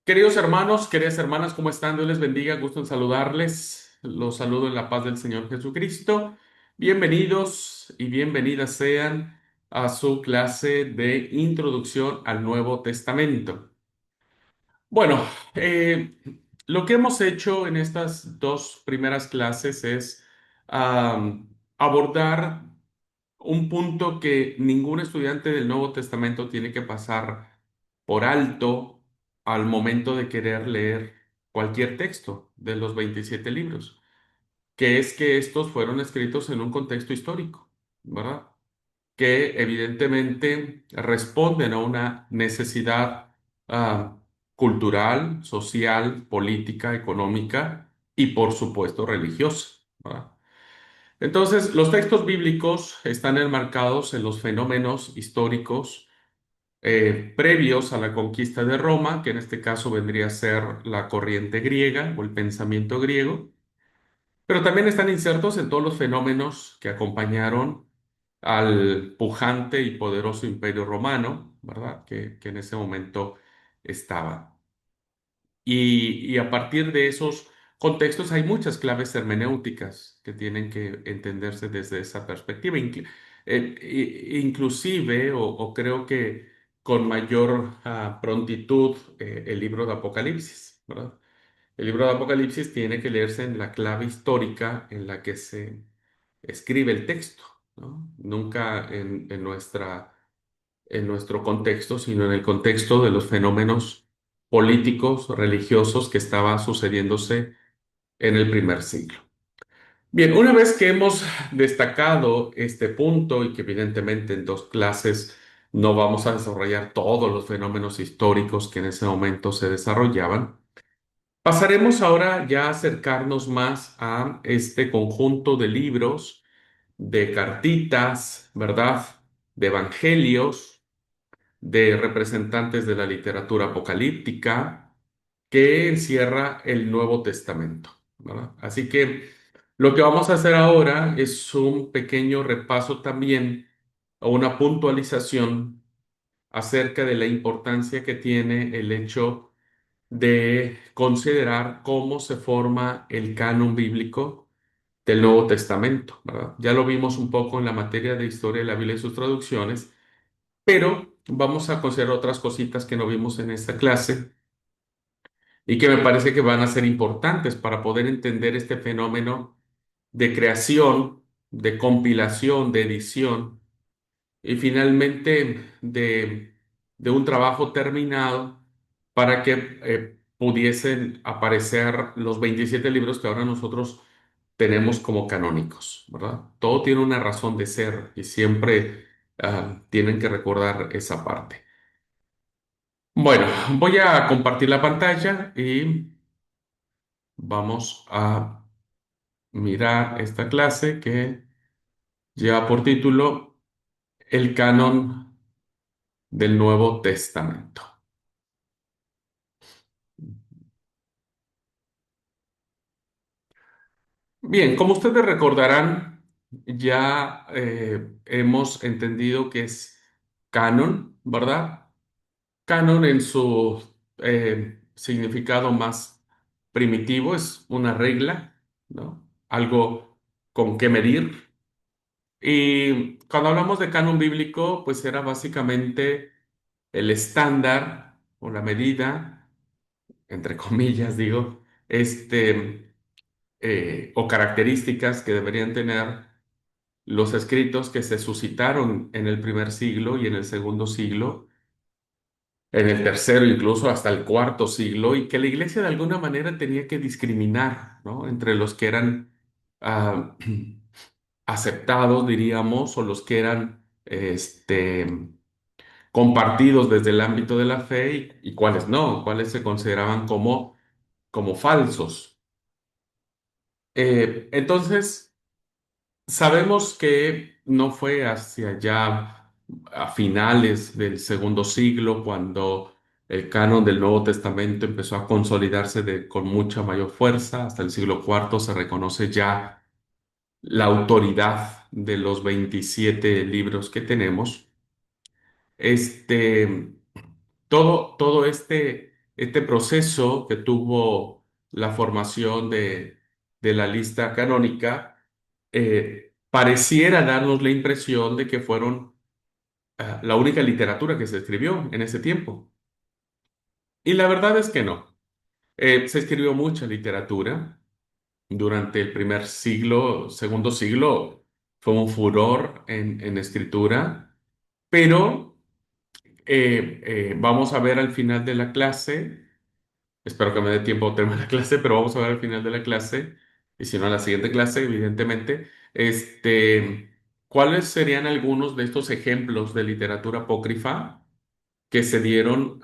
Queridos hermanos, queridas hermanas, ¿cómo están? Dios les bendiga, gusto en saludarles. Los saludo en la paz del Señor Jesucristo. Bienvenidos y bienvenidas sean a su clase de introducción al Nuevo Testamento. Bueno, lo que hemos hecho en estas dos primeras clases es abordar un punto que ningún estudiante del Nuevo Testamento tiene que pasar por alto al momento de querer leer cualquier texto de los 27 libros, que es que estos fueron escritos en un contexto histórico, ¿verdad? Que evidentemente responden a una necesidad ah, cultural, social, política, económica y por supuesto religiosa, ¿verdad? Entonces, los textos bíblicos están enmarcados en los fenómenos históricos previos a la conquista de Roma, que en este caso vendría a ser la corriente griega o el pensamiento griego, pero también están insertos en todos los fenómenos que acompañaron al pujante y poderoso imperio romano, ¿verdad? Que en ese momento estaba. Y a partir de esos contextos hay muchas claves hermenéuticas que tienen que entenderse desde esa perspectiva. Inclusive, o creo que con mayor prontitud, el libro de Apocalipsis, ¿verdad? El libro de Apocalipsis tiene que leerse en la clave histórica en la que se escribe el texto, ¿no? Nunca en nuestro contexto, sino en el contexto de los fenómenos políticos, religiosos que estaban sucediéndose en el primer siglo. Bien, una vez que hemos destacado este punto y que evidentemente en dos clases no vamos a desarrollar todos los fenómenos históricos que en ese momento se desarrollaban, pasaremos ahora ya a acercarnos más a este conjunto de libros, de cartitas, ¿verdad? De evangelios, de representantes de la literatura apocalíptica que encierra el Nuevo Testamento, ¿verdad? Así que lo que vamos a hacer ahora es un pequeño repaso también o una puntualización acerca de la importancia que tiene el hecho de considerar cómo se forma el canon bíblico del Nuevo Testamento, ¿verdad? Ya lo vimos un poco en la materia de historia de la Biblia y sus traducciones, pero vamos a considerar otras cositas que no vimos en esta clase y que me parece que van a ser importantes para poder entender este fenómeno de creación, de compilación, de edición y finalmente de un trabajo terminado para que pudiesen aparecer los 27 libros que ahora nosotros tenemos como canónicos, ¿verdad? Todo tiene una razón de ser y siempre tienen que recordar esa parte. Bueno, voy a compartir la pantalla y vamos a mirar esta clase que lleva por título El canon del Nuevo Testamento. Bien, como ustedes recordarán, ya hemos entendido que es canon, ¿verdad? Canon en su significado más primitivo es una regla, ¿no? Algo con que medir. Y cuando hablamos de canon bíblico, pues era básicamente el estándar o la medida, entre comillas, digo, o características que deberían tener los escritos que se suscitaron en el primer siglo y en el segundo siglo, en el tercero, incluso hasta el cuarto siglo, y que la iglesia de alguna manera tenía que discriminar, ¿no? Entre los que eran ah, aceptados, diríamos, o los que eran compartidos desde el ámbito de la fe y cuáles no, cuáles se consideraban como falsos. Entonces, sabemos que no fue hacia ya a finales del segundo siglo cuando el canon del Nuevo Testamento empezó a consolidarse con mucha mayor fuerza. Hasta el siglo cuarto se reconoce ya la autoridad de los 27 libros que tenemos. Este, todo este este proceso que tuvo la formación de la lista canónica, pareciera darnos la impresión de que fueron la única literatura que se escribió en ese tiempo. Y la verdad es que no. Se escribió mucha literatura durante el primer siglo, segundo siglo, fue un furor en escritura, pero vamos a ver al final de la clase, espero que me dé tiempo a terminar la clase, pero vamos a ver al final de la clase, y si no, en la siguiente clase, evidentemente, cuáles serían algunos de estos ejemplos de literatura apócrifa que se dieron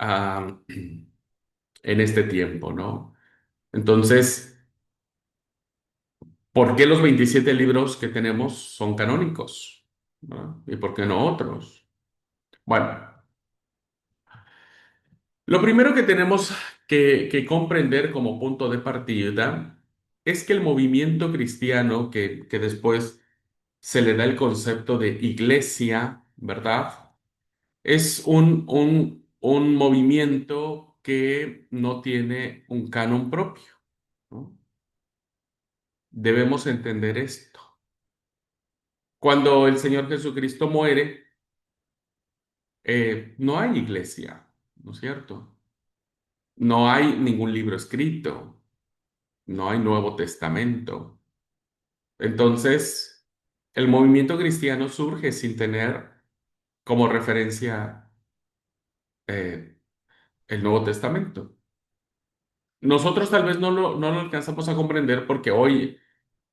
en este tiempo, ¿no? Entonces, ¿por qué los 27 libros que tenemos son canónicos? ¿No? ¿Y por qué no otros? Bueno, lo primero que tenemos que comprender como punto de partida es que el movimiento cristiano, que después se le da el concepto de iglesia, ¿verdad? Es un movimiento que no tiene un canon propio, ¿no? Debemos entender esto. Cuando el Señor Jesucristo muere, no hay iglesia, ¿no es cierto? No hay ningún libro escrito, no hay Nuevo Testamento. Entonces, el movimiento cristiano surge sin tener como referencia eh, el Nuevo Testamento. Nosotros tal vez no lo alcanzamos a comprender porque hoy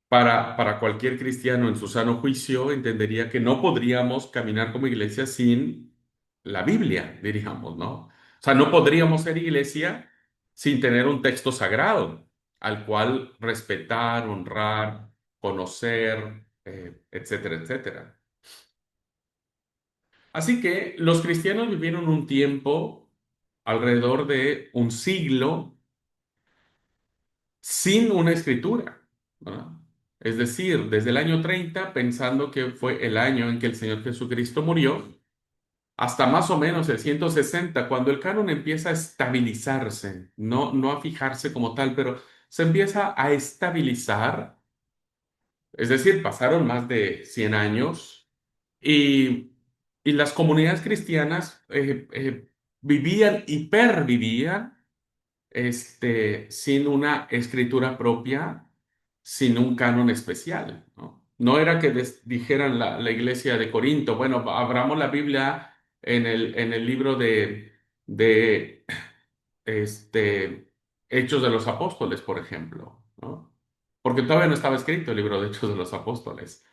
para cualquier cristiano en su sano juicio entendería que no podríamos caminar como iglesia sin la Biblia, diríamos, ¿no? O sea, no podríamos ser iglesia sin tener un texto sagrado al cual respetar, honrar, conocer, etcétera, etcétera. Así que los cristianos vivieron un tiempo, alrededor de un siglo, sin una escritura, ¿verdad? Es decir, desde el año 30, pensando que fue el año en que el Señor Jesucristo murió, hasta más o menos el 160, cuando el canon empieza a estabilizarse, no a fijarse como tal, pero se empieza a estabilizar, es decir, pasaron más de 100 años y, y las comunidades cristianas vivían y pervivían sin una escritura propia, sin un canon especial, ¿no? No era que dijeran la iglesia de Corinto, bueno, abramos la Biblia en el libro de Hechos de los Apóstoles, por ejemplo, ¿no? Porque todavía no estaba escrito el libro de Hechos de los Apóstoles.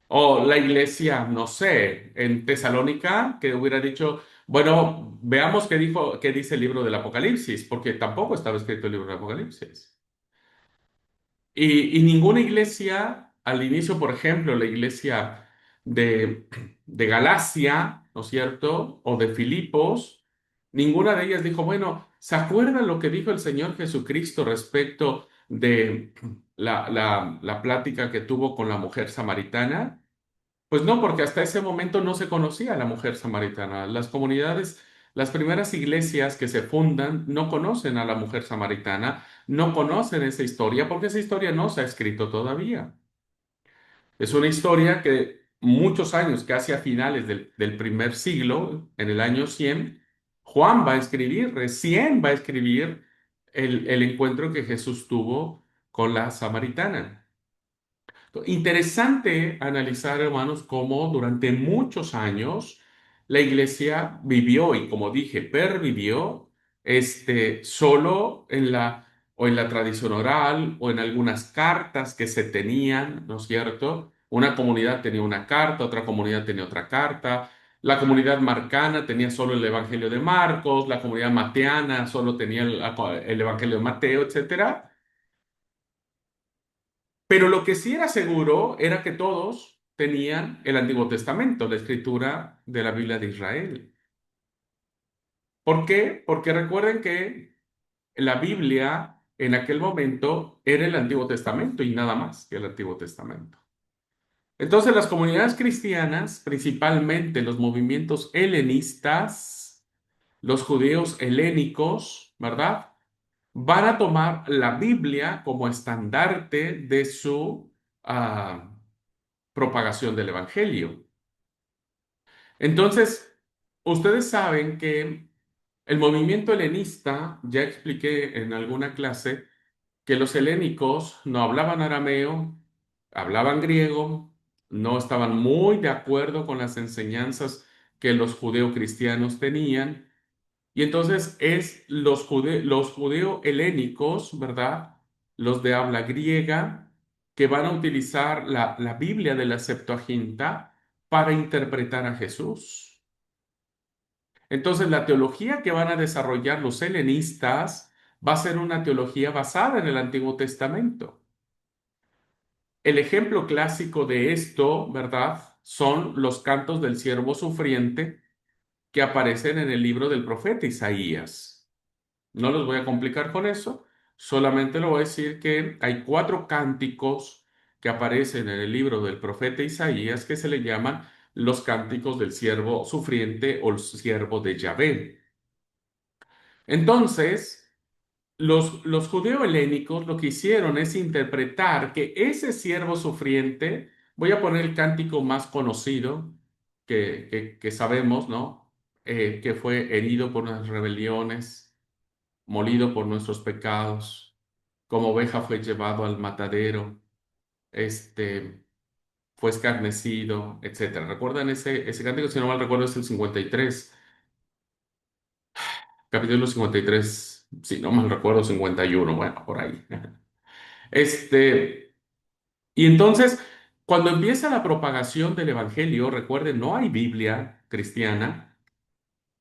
O la iglesia, no sé, en Tesalónica, que hubiera dicho, bueno, veamos qué dice el libro del Apocalipsis, porque tampoco estaba escrito el libro del Apocalipsis. Y ninguna iglesia, al inicio, por ejemplo, la iglesia de, de Galacia, ¿no es cierto? O de Filipos, ninguna de ellas dijo, bueno, ¿se acuerdan lo que dijo el Señor Jesucristo respecto de la plática que tuvo con la mujer samaritana? Pues no, porque hasta ese momento no se conocía a la mujer samaritana. Las comunidades, las primeras iglesias que se fundan no conocen a la mujer samaritana, no conocen esa historia, porque esa historia no se ha escrito todavía. Es una historia que muchos años, casi a finales del primer siglo, en el año 100, Juan va a escribir, recién va a escribir el encuentro que Jesús tuvo con la samaritana. Interesante analizar, hermanos, cómo durante muchos años la iglesia vivió y, como dije, pervivió solo o en la tradición oral o en algunas cartas que se tenían, ¿no es cierto? Una comunidad tenía una carta, otra comunidad tenía otra carta. La comunidad marcana tenía solo el Evangelio de Marcos, la comunidad mateana solo tenía el Evangelio de Mateo, etcétera. Pero lo que sí era seguro era que todos tenían el Antiguo Testamento, la escritura de la Biblia de Israel. ¿Por qué? Porque recuerden que la Biblia en aquel momento era el Antiguo Testamento y nada más que el Antiguo Testamento. Entonces las comunidades cristianas, principalmente los movimientos helenistas, los judíos helénicos, ¿verdad? Van a tomar la Biblia como estandarte de su propagación del Evangelio. Entonces, ustedes saben que el movimiento helenista, ya expliqué en alguna clase, que los helénicos no hablaban arameo, hablaban griego, no estaban muy de acuerdo con las enseñanzas que los judeocristianos tenían, y entonces es los judeo-helénicos, ¿verdad? Los de habla griega, que van a utilizar la Biblia de la Septuaginta para interpretar a Jesús. Entonces, la teología que van a desarrollar los helenistas va a ser una teología basada en el Antiguo Testamento. El ejemplo clásico de esto, ¿verdad? Son los cantos del siervo sufriente que aparecen en el libro del profeta Isaías. No los voy a complicar con eso, solamente le voy a decir que hay 4 cánticos que aparecen en el libro del profeta Isaías que se le llaman los cánticos del siervo sufriente o el siervo de Yahvé. Entonces, los judeo-helénicos lo que hicieron es interpretar que ese siervo sufriente, voy a poner el cántico más conocido que sabemos, ¿no? Que fue herido por las rebeliones, molido por nuestros pecados, como oveja fue llevado al matadero, este, fue escarnecido, etcétera. ¿Recuerdan ese cántico? Si no mal recuerdo es el 53, capítulo 53, si no mal recuerdo 51, bueno, por ahí. Este, y entonces, cuando empieza la propagación del Evangelio, recuerden, no hay Biblia cristiana.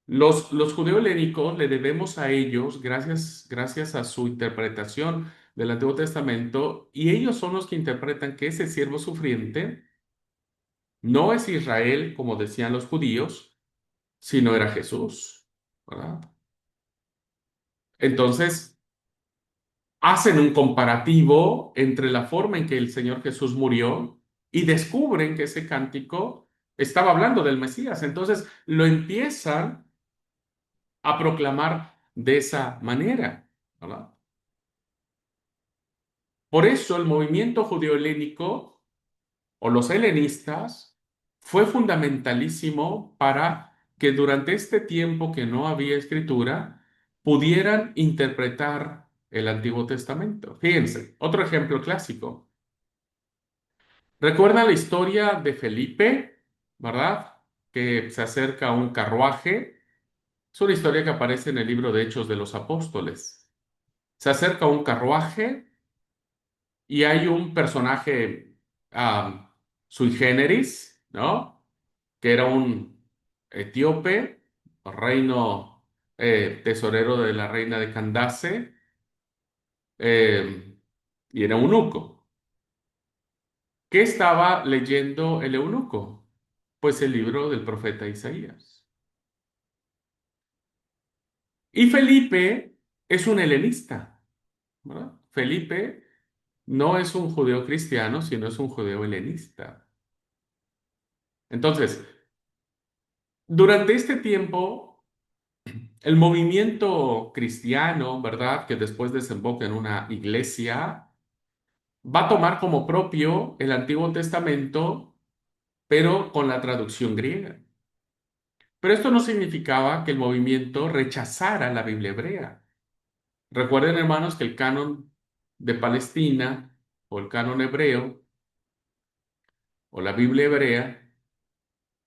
Los judeo-helénicos le debemos a ellos, gracias a su interpretación del Antiguo Testamento, y ellos son los que interpretan que ese siervo sufriente no es Israel, como decían los judíos, sino era Jesús, ¿verdad? Entonces, hacen un comparativo entre la forma en que el Señor Jesús murió y descubren que ese cántico estaba hablando del Mesías. Entonces, lo empiezan a proclamar de esa manera, ¿verdad? Por eso el movimiento judeo-helénico o los helenistas fue fundamentalísimo para que durante este tiempo que no había escritura pudieran interpretar el Antiguo Testamento. Fíjense, otro ejemplo clásico. ¿Recuerdan la historia de Felipe, verdad? Que se acerca a un carruaje. Es una historia que aparece en el libro de Hechos de los Apóstoles. Se acerca a un carruaje y hay un personaje sui generis, ¿no? Que era un etíope, reino tesorero de la reina de Candace, eh, y era eunuco. ¿Qué estaba leyendo el eunuco? Pues el libro del profeta Isaías. Y Felipe es un helenista, ¿verdad? Felipe no es un judeo cristiano, sino es un judeo helenista. Entonces, durante este tiempo, el movimiento cristiano, ¿verdad? Que después desemboca en una iglesia, va a tomar como propio el Antiguo Testamento, pero con la traducción griega. Pero esto no significaba que el movimiento rechazara la Biblia hebrea. Recuerden, hermanos, que el canon de Palestina o el canon hebreo o la Biblia hebrea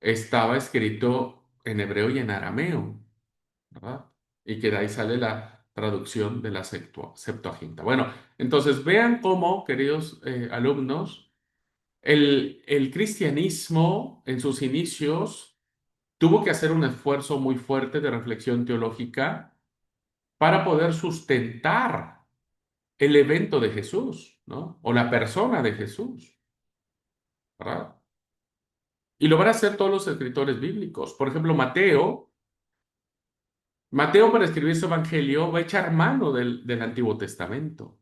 estaba escrito en hebreo y en arameo, ¿verdad? Y que de ahí sale la traducción de la Septuaginta. Bueno, entonces vean cómo, queridos alumnos, el cristianismo en sus inicios tuvo que hacer un esfuerzo muy fuerte de reflexión teológica para poder sustentar el evento de Jesús, ¿no? O la persona de Jesús, ¿verdad? Y lo van a hacer todos los escritores bíblicos. Por ejemplo, Mateo para escribir su evangelio va a echar mano del Antiguo Testamento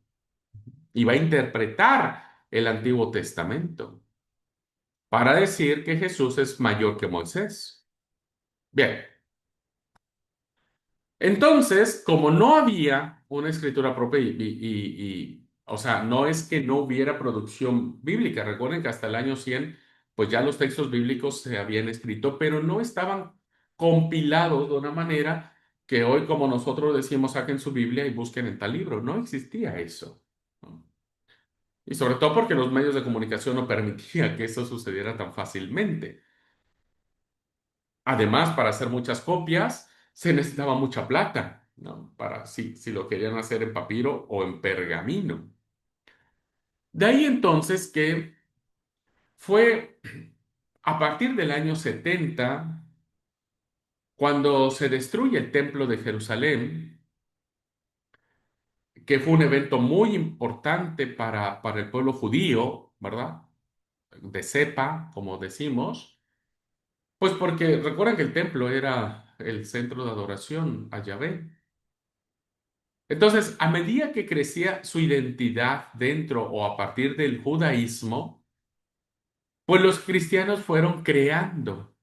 y va a interpretar el Antiguo Testamento para decir que Jesús es mayor que Moisés. Bien, Entonces, como no había una escritura propia o sea, no es que no hubiera producción bíblica. Recuerden que hasta el año 100, pues ya los textos bíblicos se habían escrito, pero no estaban compilados de una manera que hoy, como nosotros decimos, saquen su Biblia y busquen en tal libro. No existía eso, ¿no? Y sobre todo porque los medios de comunicación no permitían que eso sucediera tan fácilmente. Además, para hacer muchas copias se necesitaba mucha plata, ¿no? Para si lo querían hacer en papiro o en pergamino. De ahí entonces que fue a partir del año 70 cuando se destruye el templo de Jerusalén, que fue un evento muy importante para el pueblo judío, ¿verdad? De cepa, como decimos, pues porque recuerdan que el templo era el centro de adoración a Yahvé. Entonces, a medida que crecía su identidad dentro o a partir del judaísmo, pues los cristianos fueron creando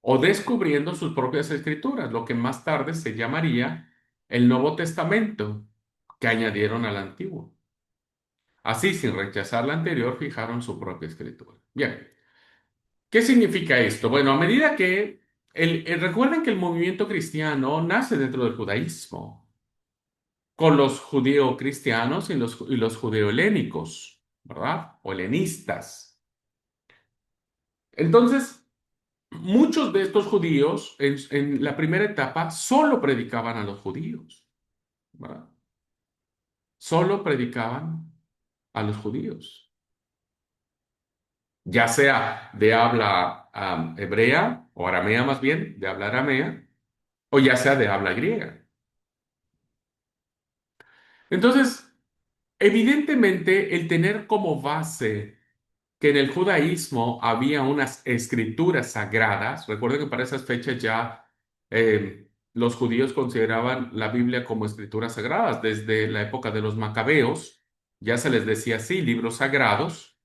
o descubriendo sus propias escrituras, lo que más tarde se llamaría el Nuevo Testamento, que añadieron al Antiguo. Así, sin rechazar la anterior, fijaron su propia escritura. Bien, ¿qué significa esto? Bueno, a medida que recuerden que el movimiento cristiano nace dentro del judaísmo, con los judío-cristianos y los judeo-helénicos, ¿verdad? O helenistas. Entonces, muchos de estos judíos en la primera etapa solo predicaban a los judíos, ¿verdad? Solo predicaban a los judíos, ya sea de habla hebrea o aramea más bien, de habla aramea, o ya sea de habla griega. Entonces, evidentemente, el tener como base que en el judaísmo había unas escrituras sagradas. Recuerden que para esas fechas ya los judíos consideraban la Biblia como escrituras sagradas. Desde la época de los macabeos ya se les decía así, libros sagrados.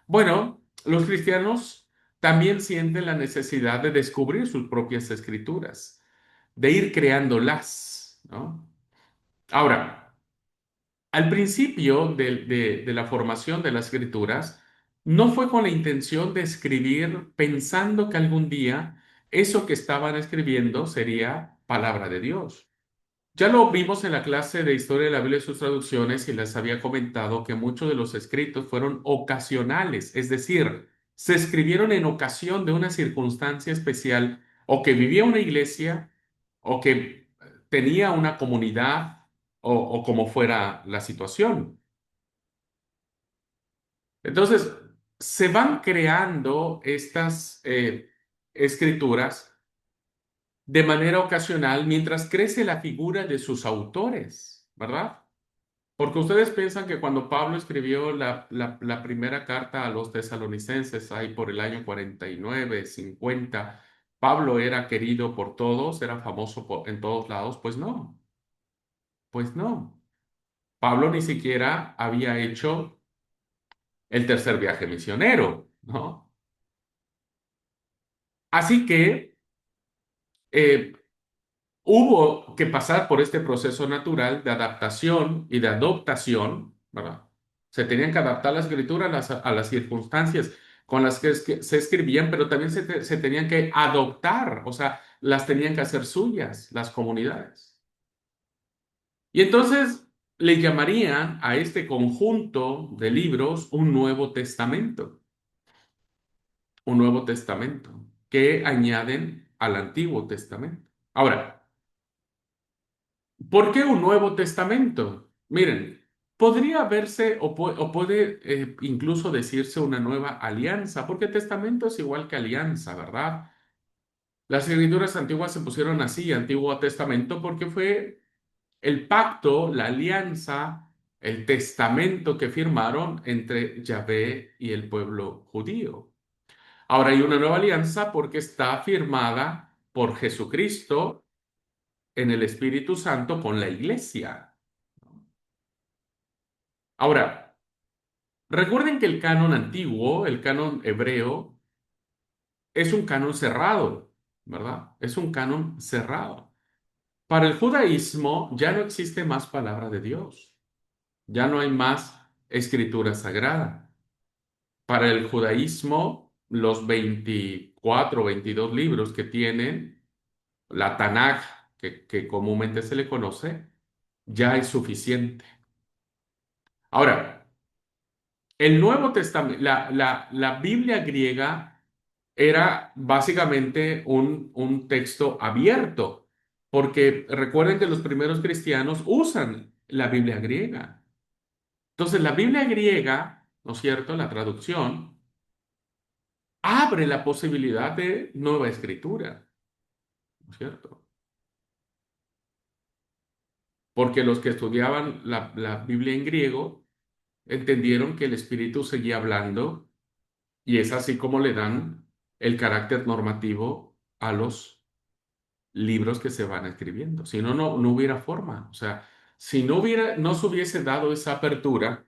Bueno, los cristianos también sienten la necesidad de descubrir sus propias escrituras, de ir creándolas, ¿no? Ahora, al principio de la formación de las escrituras, no fue con la intención de escribir pensando que algún día eso que estaban escribiendo sería palabra de Dios. Ya lo vimos en la clase de Historia de la Biblia y sus traducciones y les había comentado que muchos de los escritos fueron ocasionales, es decir, se escribieron en ocasión de una circunstancia especial o que vivía una iglesia o que tenía una comunidad o como fuera la situación. Entonces, se van creando estas escrituras de manera ocasional mientras crece la figura de sus autores, ¿verdad? Porque ustedes piensan que cuando Pablo escribió la primera carta a los tesalonicenses, ahí por el año 49, 50, Pablo era querido por todos, era famoso en todos lados. Pues no, pues no. Pablo ni siquiera había hecho el tercer viaje misionero, ¿no? Así que eh, hubo que pasar por este proceso natural de adaptación y de adoptación, ¿verdad? Se tenían que adaptar la escritura a las circunstancias con las que se escribían, pero también se tenían que adoptar, o sea, las tenían que hacer suyas las comunidades. Y entonces le llamarían a este conjunto de libros un Nuevo Testamento, que añaden al Antiguo Testamento. Ahora, ¿por qué un Nuevo Testamento? Miren, podría verse o puede incluso decirse una nueva alianza, porque testamento es igual que alianza, ¿verdad? Las escrituras antiguas se pusieron así, Antiguo Testamento, porque fue el pacto, la alianza, el testamento que firmaron entre Yahvé y el pueblo judío. Ahora hay una nueva alianza porque está firmada por Jesucristo en el Espíritu Santo con la iglesia. Ahora, recuerden que el canon antiguo, el canon hebreo, es un canon cerrado, ¿verdad? Es un canon cerrado. Para el judaísmo ya no existe más palabra de Dios, ya no hay más escritura sagrada. Para el judaísmo, los 24 o 22 libros que tienen, la Tanaj, que comúnmente se le conoce, ya es suficiente. Ahora, el Nuevo Testamento, la Biblia griega era básicamente un texto abierto, porque recuerden que los primeros cristianos usan la Biblia griega. Entonces, la Biblia griega, ¿no es cierto? La traducción abre la posibilidad de nueva escritura, ¿no es cierto? Porque los que estudiaban la Biblia en griego entendieron que el Espíritu seguía hablando y es así como le dan el carácter normativo a los libros que se van escribiendo. Si no, no hubiera forma. O sea, si no se hubiese dado esa apertura,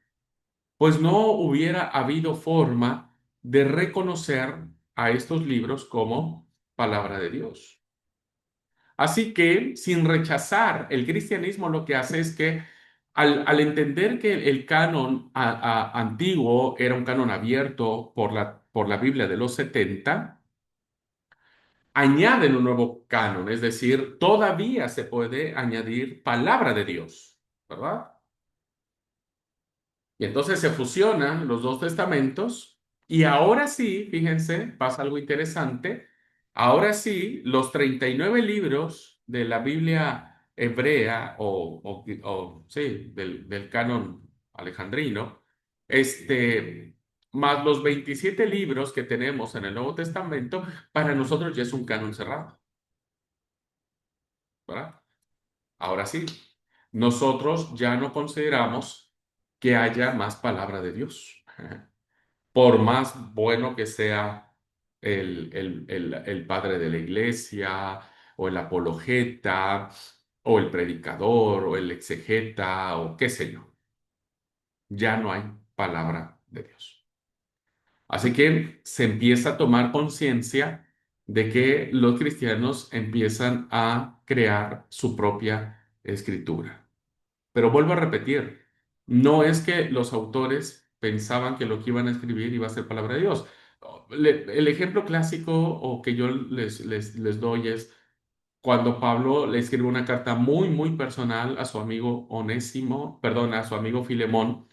pues no hubiera habido forma de reconocer a estos libros como palabra de Dios. Así que, sin rechazar el cristianismo, lo que hace es que al entender que el canon antiguo era un canon abierto por la Biblia de los 70, añaden un nuevo canon, es decir, todavía se puede añadir palabra de Dios, ¿verdad? Y entonces se fusionan los dos testamentos y ahora sí, fíjense, pasa algo interesante. Ahora sí, los 39 libros de la Biblia hebrea sí, del canon alejandrino, más los 27 libros que tenemos en el Nuevo Testamento, para nosotros ya es un canon cerrado, ¿verdad? Ahora sí, nosotros ya no consideramos que haya más palabra de Dios. Por más bueno que sea el padre de la iglesia, o el apologeta, o el predicador, o el exegeta, o qué sé yo, ya no hay palabra de Dios. Así que se empieza a tomar conciencia de que los cristianos empiezan a crear su propia escritura. Pero vuelvo a repetir, no es que los autores pensaban que lo que iban a escribir iba a ser palabra de Dios. El ejemplo clásico o que yo les doy es cuando Pablo le escribe una carta muy, muy personal a su amigo Onésimo, perdón, a su amigo Filemón,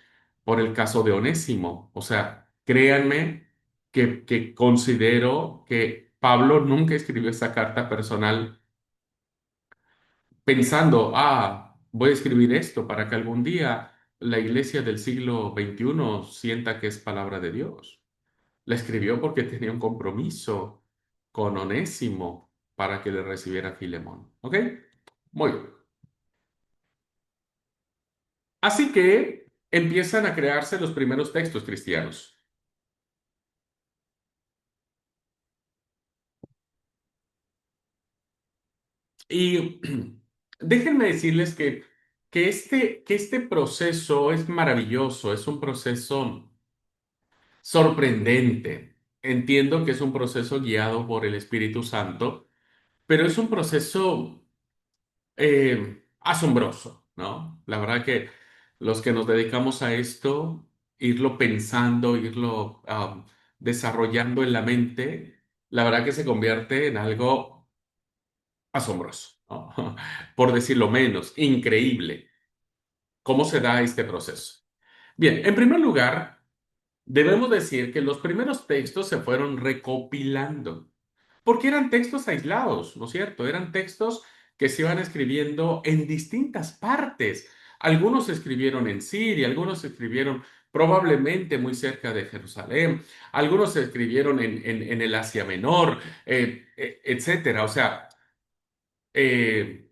por el caso de Onésimo. O sea, créanme que considero que Pablo nunca escribió esa carta personal pensando, voy a escribir esto para que algún día la iglesia del siglo XXI sienta que es palabra de Dios. La escribió porque tenía un compromiso con Onésimo para que le recibiera Filemón. ¿Ok? Muy bien. Así que empiezan a crearse los primeros textos cristianos. Y déjenme decirles que este proceso es maravilloso, es un proceso sorprendente. Entiendo que es un proceso guiado por el Espíritu Santo, pero es un proceso asombroso, ¿no? La verdad que los que nos dedicamos a esto, irlo pensando, irlo desarrollando en la mente, la verdad que se convierte en algo asombroso, ¿no? Por decirlo menos, increíble. ¿Cómo se da este proceso? Bien, en primer lugar, debemos decir que los primeros textos se fueron recopilando, porque eran textos aislados, ¿no es cierto? Eran textos que se iban escribiendo en distintas partes. Algunos se escribieron en Siria, algunos se escribieron probablemente muy cerca de Jerusalén, algunos se escribieron en el Asia Menor, etcétera. O sea, eh,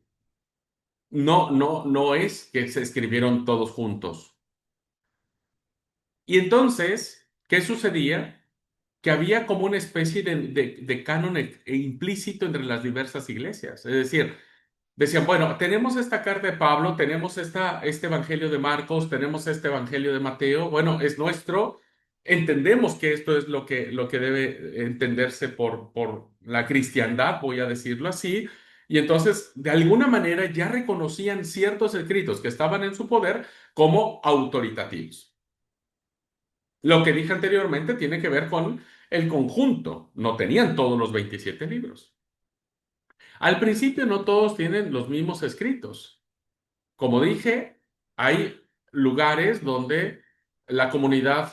no es que se escribieron todos juntos. Y entonces, ¿qué sucedía? Que había como una especie de canon implícito entre las diversas iglesias. Es decir, decían, bueno, tenemos esta carta de Pablo, tenemos este evangelio de Marcos, tenemos este evangelio de Mateo, bueno, es nuestro, entendemos que esto es lo que debe entenderse por la cristiandad, voy a decirlo así, Y entonces, de alguna manera, ya reconocían ciertos escritos que estaban en su poder como autoritativos. Lo que dije anteriormente tiene que ver con el conjunto. No tenían todos los 27 libros. Al principio no todos tienen los mismos escritos. Como dije, hay lugares donde la comunidad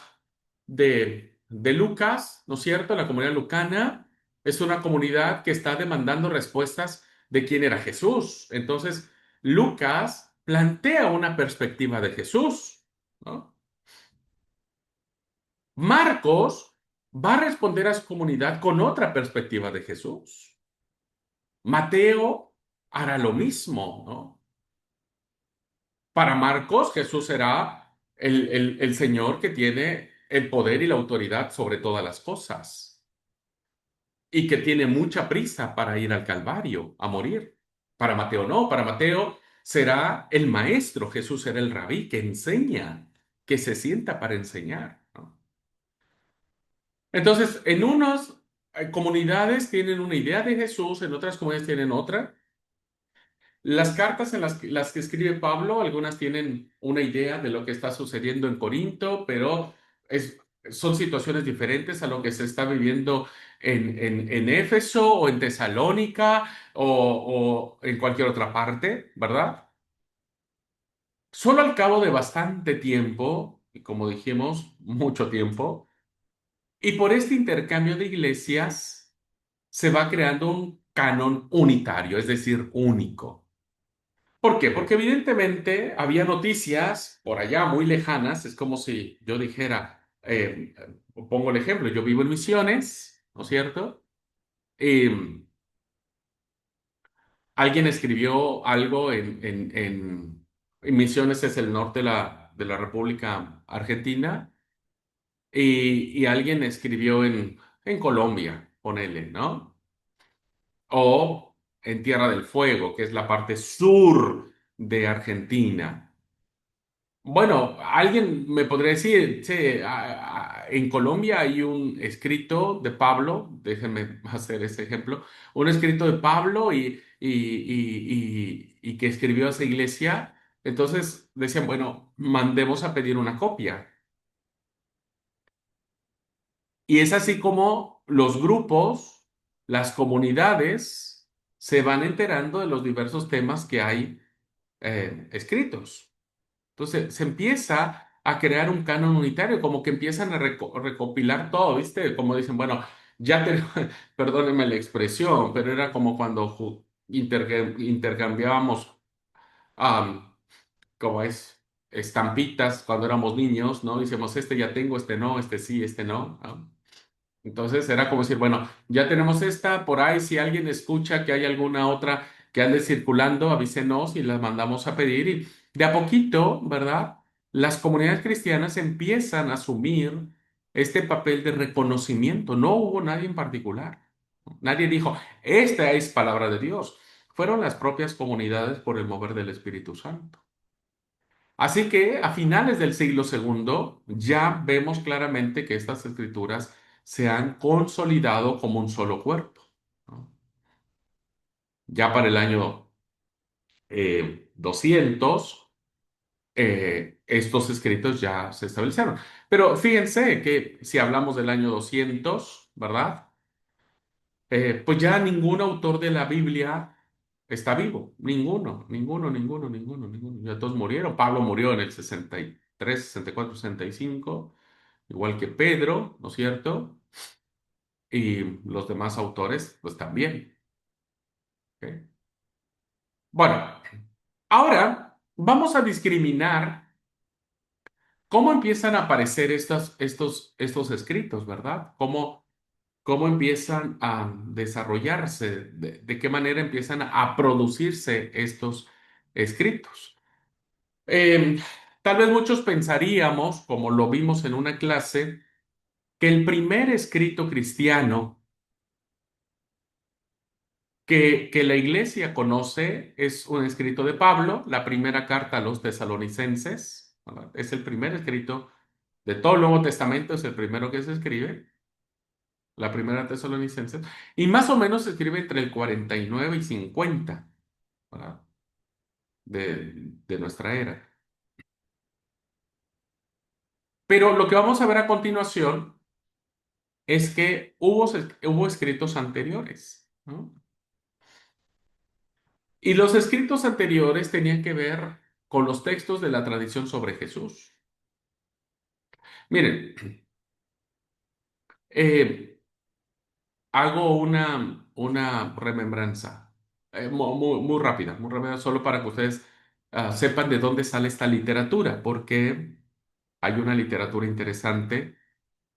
de Lucas, ¿no es cierto? La comunidad lucana es una comunidad que está demandando respuestas de quién era Jesús. Entonces, Lucas plantea una perspectiva de Jesús, ¿no? Marcos va a responder a su comunidad con otra perspectiva de Jesús. Mateo hará lo mismo, ¿no? Para Marcos, Jesús será el Señor que tiene el poder y la autoridad sobre todas las cosas y que tiene mucha prisa para ir al Calvario a morir. Para Mateo no, para Mateo será el maestro, Jesús será el rabí que enseña, que se sienta para enseñar, ¿no? Entonces, en unas comunidades tienen una idea de Jesús, en otras comunidades tienen otra. Las cartas en las que escribe Pablo, algunas tienen una idea de lo que está sucediendo en Corinto, pero son situaciones diferentes a lo que se está viviendo en Éfeso o en Tesalónica o en cualquier otra parte, ¿verdad? Solo al cabo de bastante tiempo, y como dijimos, mucho tiempo, y por este intercambio de iglesias, se va creando un canon unitario, es decir, único. ¿Por qué? Porque evidentemente había noticias por allá muy lejanas. Es como si yo dijera, pongo el ejemplo, yo vivo en Misiones, ¿no es cierto? Eh, Alguien escribió algo en Misiones, es el norte de la República Argentina, y alguien escribió en Colombia, ponele, ¿no? O en Tierra del Fuego, que es la parte sur de Argentina. Bueno, alguien me podría decir, che, en Colombia hay un escrito de Pablo, déjenme hacer ese ejemplo, un escrito de Pablo y que escribió a esa iglesia. Entonces decían, bueno, mandemos a pedir una copia. Y es así como los grupos, las comunidades, se van enterando de los diversos temas que hay escritos. Entonces se empieza a crear un canon unitario, como que empiezan a recopilar todo, ¿viste? Como dicen, bueno, ya tenemos, perdónenme la expresión, pero era como cuando intercambiábamos, am, como es, estampitas cuando éramos niños, ¿no? Decíamos, este ya tengo, este no, este sí, este no, ¿no? Entonces era como decir, bueno, ya tenemos esta, por ahí si alguien escucha que hay alguna otra que ande circulando, avísenos y las mandamos a pedir. Y de a poquito, ¿verdad? Las comunidades cristianas empiezan a asumir este papel de reconocimiento. No hubo nadie en particular. Nadie dijo, esta es palabra de Dios. Fueron las propias comunidades por el mover del Espíritu Santo. Así que a finales del siglo segundo ya vemos claramente que estas escrituras se han consolidado como un solo cuerpo, ¿no? Ya para el año 200, estos escritos ya se establecieron. Pero fíjense que si hablamos del año 200, ¿verdad? Pues ya ningún autor de la Biblia está vivo. Ninguno, ninguno, ninguno, ninguno, ninguno. Ya todos murieron. Pablo murió en el 63, 64, 65, igual que Pedro, ¿no es cierto? Y los demás autores, pues también. ¿Ok? Bueno, ahora vamos a discriminar cómo empiezan a aparecer estos escritos, ¿verdad? Cómo empiezan a desarrollarse, de qué manera empiezan a producirse estos escritos. Eh, Tal vez muchos pensaríamos, como lo vimos en una clase, que el primer escrito cristiano que la iglesia conoce es un escrito de Pablo, la primera carta a los tesalonicenses, ¿verdad? Es el primer escrito de todo el Nuevo Testamento, es el primero que se escribe. la primera Tesalonicenses, y más o menos se escribe entre el 49 y 50, ¿verdad? De nuestra era. Pero lo que vamos a ver a continuación es que hubo escritos anteriores, ¿no? Y los escritos anteriores tenían que ver con los textos de la tradición sobre Jesús. Miren, eh, hago una remembranza muy rápida, solo para que ustedes sepan de dónde sale esta literatura, porque hay una literatura interesante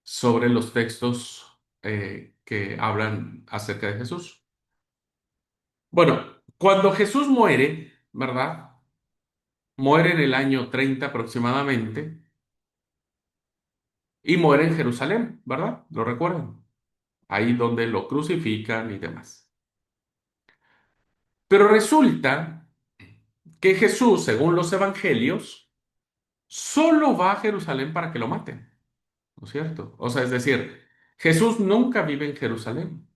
sobre los textos que hablan acerca de Jesús. Bueno, cuando Jesús muere, ¿verdad? Muere en el año 30 aproximadamente y muere en Jerusalén, ¿verdad? ¿Lo recuerdan? Ahí donde lo crucifican y demás. Pero resulta que Jesús, según los evangelios, solo va a Jerusalén para que lo maten, ¿no es cierto? O sea, es decir, Jesús nunca vive en Jerusalén.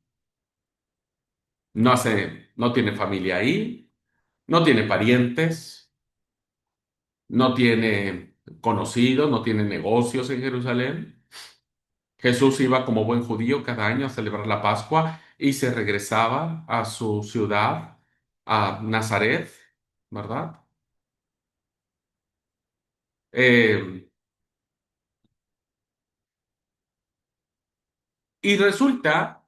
No tiene familia ahí, no tiene parientes, no tiene conocidos, no tiene negocios en Jerusalén. Jesús iba como buen judío cada año a celebrar la Pascua y se regresaba a su ciudad, a Nazaret, ¿verdad? Eh, y resulta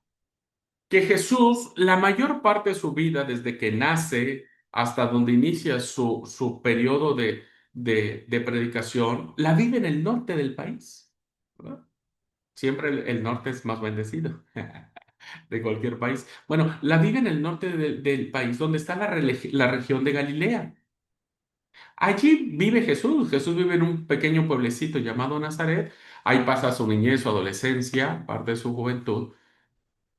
que Jesús, la mayor parte de su vida, desde que nace hasta donde inicia su periodo de predicación, la vive en el norte del país, ¿verdad? Siempre el norte es más bendecido de cualquier país. Bueno, la vive en el norte del país, donde está la región de Galilea. Allí vive Jesús. Jesús vive en un pequeño pueblecito llamado Nazaret. Ahí pasa su niñez, su adolescencia, parte de su juventud.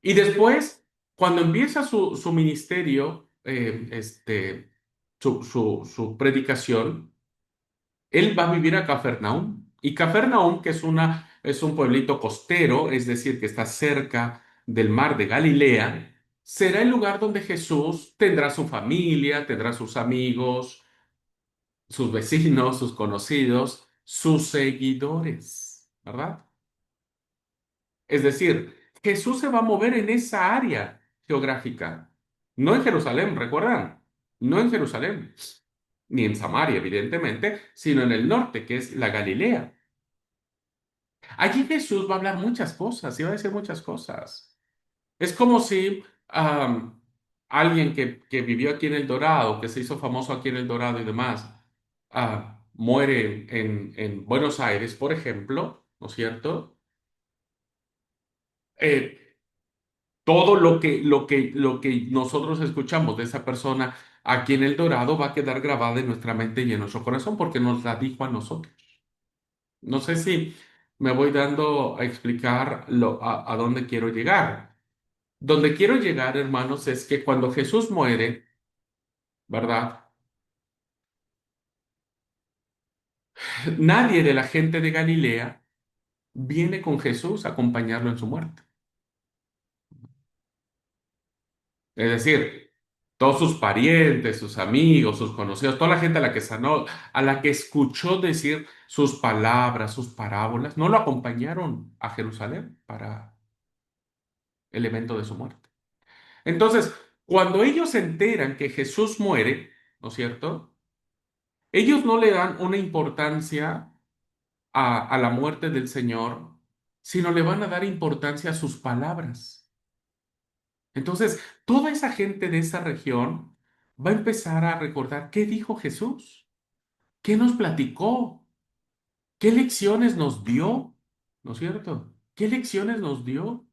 Y después, cuando empieza su ministerio, su predicación, él va a vivir a Cafarnaúm. Y Cafarnaúm, que es un pueblito costero, es decir, que está cerca del mar de Galilea, será el lugar donde Jesús tendrá su familia, tendrá sus amigos, sus vecinos, sus conocidos, sus seguidores, ¿verdad? Es decir, Jesús se va a mover en esa área geográfica, no en Jerusalén, ¿recuerdan? No en Jerusalén, ni en Samaria, evidentemente, sino en el norte, que es la Galilea. Allí Jesús va a hablar muchas cosas y va a decir muchas cosas. Es como si alguien que vivió aquí en El Dorado, que se hizo famoso aquí en El Dorado y demás, muere en Buenos Aires, por ejemplo, ¿no es cierto? Eh, Todo lo que nosotros escuchamos de esa persona aquí en El Dorado va a quedar grabada en nuestra mente y en nuestro corazón porque nos la dijo a nosotros. No sé si me voy dando a explicar a dónde quiero llegar. Donde quiero llegar, hermanos, es que cuando Jesús muere, ¿verdad? Nadie de la gente de Galilea viene con Jesús a acompañarlo en su muerte. Es decir, todos sus parientes, sus amigos, sus conocidos, toda la gente a la que sanó, a la que escuchó decir sus palabras, sus parábolas, no lo acompañaron a Jerusalén para el evento de su muerte. Entonces, cuando ellos se enteran que Jesús muere, ¿no es cierto? Ellos no le dan una importancia a la muerte del Señor, sino le van a dar importancia a sus palabras. Entonces, toda esa gente de esa región va a empezar a recordar qué dijo Jesús, qué nos platicó, qué lecciones nos dio, ¿no es cierto? ¿Qué lecciones nos dio?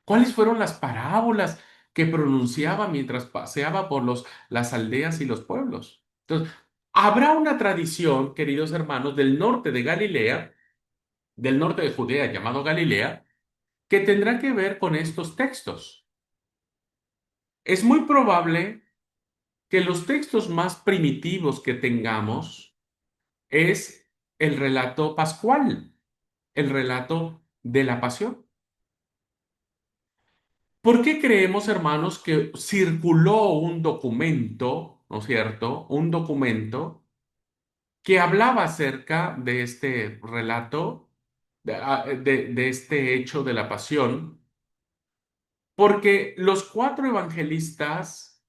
¿Cuáles fueron las parábolas que pronunciaba mientras paseaba por las aldeas y los pueblos? Entonces, habrá una tradición, queridos hermanos, del norte de Galilea, del norte de Judea llamado Galilea, que tendrá que ver con estos textos. Es muy probable que los textos más primitivos que tengamos es el relato pascual, el relato de la pasión. ¿Por qué creemos, hermanos, que circuló un documento, ¿no es cierto? Un documento que hablaba acerca de este relato, de este hecho de la pasión, porque los cuatro evangelistas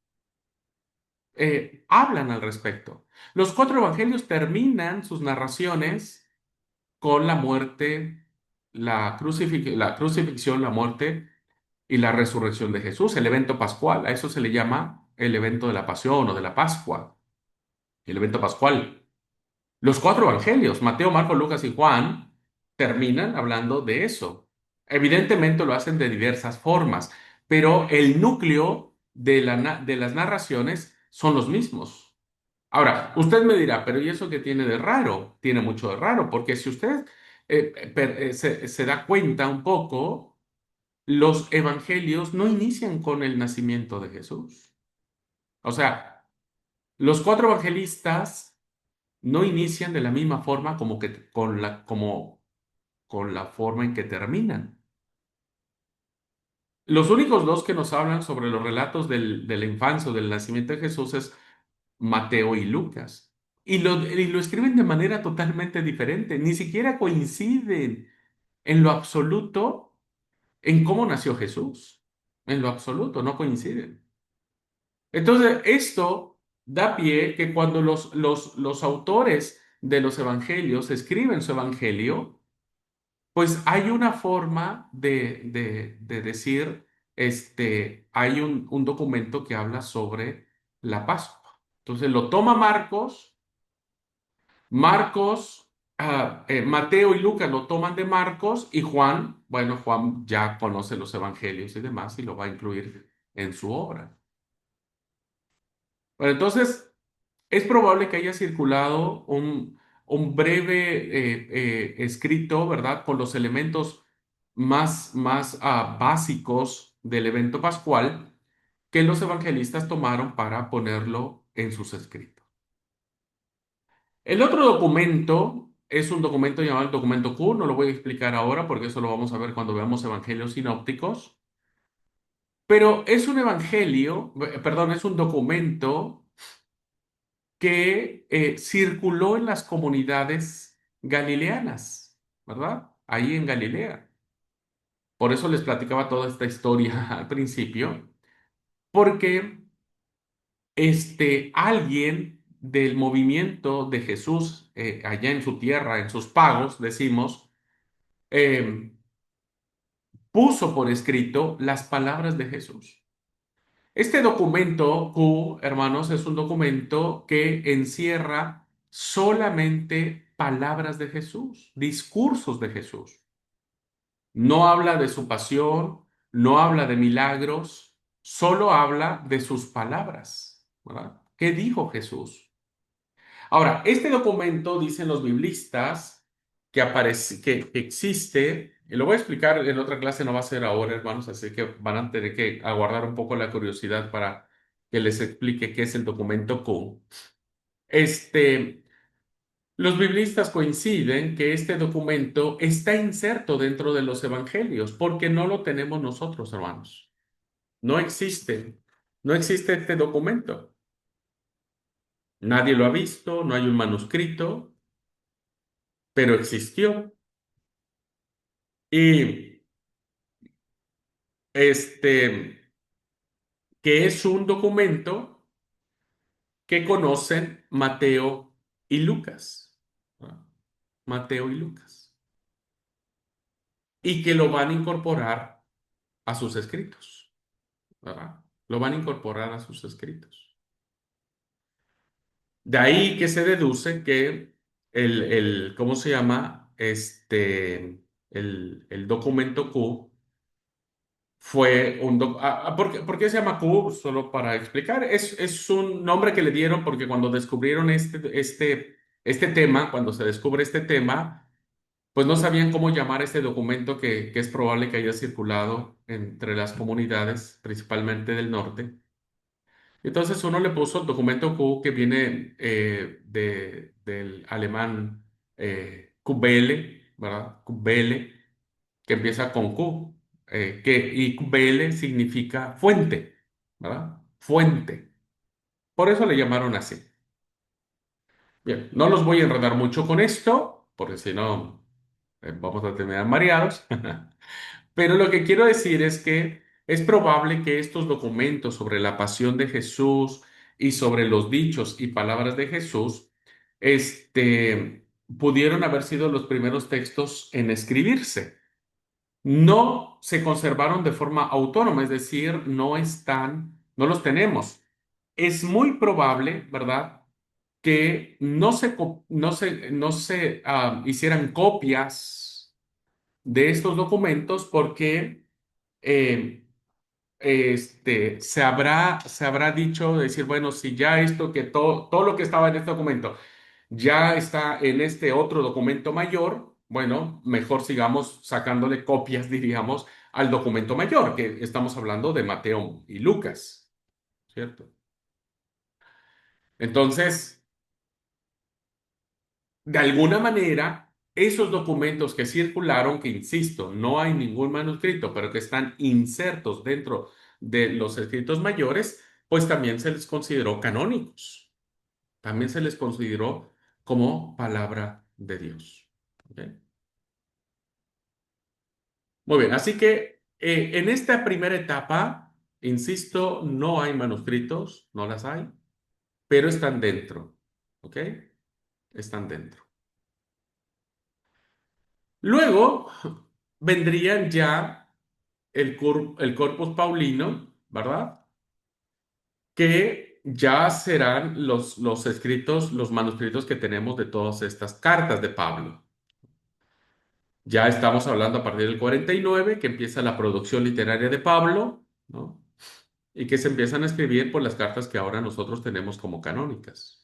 hablan al respecto. Los cuatro evangelios terminan sus narraciones con la muerte, la crucifixión, la muerte y la resurrección de Jesús, el evento pascual. A eso se le llama el evento de la pasión o de la Pascua, el evento pascual. Los cuatro evangelios, Mateo, Marcos, Lucas y Juan, terminan hablando de eso. Evidentemente lo hacen de diversas formas, pero el núcleo de las narraciones son los mismos. Ahora, usted me dirá, pero ¿y eso qué tiene de raro? Tiene mucho de raro, porque si usted se da cuenta un poco, los evangelios no inician con el nacimiento de Jesús. O sea, los cuatro evangelistas no inician de la misma forma con la forma en que terminan. Los únicos dos que nos hablan sobre los relatos de la infancia o del nacimiento de Jesús es Mateo y Lucas. Y lo escriben de manera totalmente diferente. Ni siquiera coinciden en lo absoluto en cómo nació Jesús. En lo absoluto, no coinciden. Entonces, esto da pie que cuando los autores de los evangelios escriben su evangelio, pues hay una forma de decir, hay un documento que habla sobre la Pascua. Entonces lo toma Mateo y Lucas lo toman de Marcos y Juan, bueno, Juan ya conoce los evangelios y demás y lo va a incluir en su obra. Bueno, entonces es probable que haya circulado un breve escrito, ¿verdad? Con los elementos más básicos del evento pascual que los evangelistas tomaron para ponerlo en sus escritos. El otro documento es un documento llamado el documento Q, no lo voy a explicar ahora porque eso lo vamos a ver cuando veamos evangelios sinópticos, pero es un evangelio, perdón, es un documento que circuló en las comunidades galileanas, ¿verdad? Ahí en Galilea. Por eso les platicaba toda esta historia al principio, porque alguien del movimiento de Jesús allá en su tierra, en sus pagos, decimos, eh, puso por escrito las palabras de Jesús. Este documento Q, hermanos, es un documento que encierra solamente palabras de Jesús, discursos de Jesús. No habla de su pasión, no habla de milagros, solo habla de sus palabras, ¿verdad? ¿Qué dijo Jesús? Ahora, este documento, dicen los biblistas, que existe, y lo voy a explicar en otra clase, no va a ser ahora, hermanos, así que van a tener que aguardar un poco la curiosidad para que les explique qué es el documento Q. Este, los biblistas coinciden que este documento está inserto dentro de los evangelios, porque no lo tenemos nosotros, hermanos. No existe, no existe este documento. Nadie lo ha visto, no hay un manuscrito, pero existió. Y este, que es un documento que conocen Mateo y Lucas. ¿No? Mateo y Lucas. Y que lo van a incorporar a sus escritos. ¿Verdad? Lo van a incorporar a sus escritos. De ahí que se deduce que ¿cómo se llama? El documento Q fue ¿por qué se llama Q? Solo para explicar, es un nombre que le dieron porque cuando descubrieron este tema, cuando se descubre este tema, pues no sabían cómo llamar este documento que es probable que haya circulado entre las comunidades, principalmente del norte. Entonces uno le puso el documento Q que viene del alemán Qbele, ¿verdad? Qbele, que empieza con Q. y Bele significa fuente, ¿verdad? Fuente. Por eso le llamaron así. Bien, no los voy a enredar mucho con esto, porque si no, vamos a terminar mareados. Pero lo que quiero decir es que es probable que estos documentos sobre la pasión de Jesús y sobre los dichos y palabras de Jesús, pudieron haber sido los primeros textos en escribirse. No se conservaron de forma autónoma, es decir, no los tenemos. Es muy probable, ¿verdad?, que no se hicieran copias de estos documentos porque eh, se habrá dicho, decir, bueno, si ya todo lo que estaba en este documento ya está en este otro documento mayor, bueno, mejor sigamos sacándole copias, diríamos, al documento mayor, que estamos hablando de Mateo y Lucas, ¿cierto? Entonces, de alguna manera, esos documentos que circularon, que insisto, no hay ningún manuscrito, pero que están insertos dentro de los escritos mayores, pues también se les consideró canónicos, también se les consideró como palabra de Dios. ¿Ok? Muy bien, así que en esta primera etapa, insisto, no hay manuscritos, no las hay, pero están dentro. ¿Ok? Están dentro. Luego vendrían ya el Corpus Paulino, ¿verdad? Que ya serán los escritos, los manuscritos que tenemos de todas estas cartas de Pablo. Ya estamos hablando a partir del 49, que empieza la producción literaria de Pablo, ¿no? Y que se empiezan a escribir por las cartas que ahora nosotros tenemos como canónicas.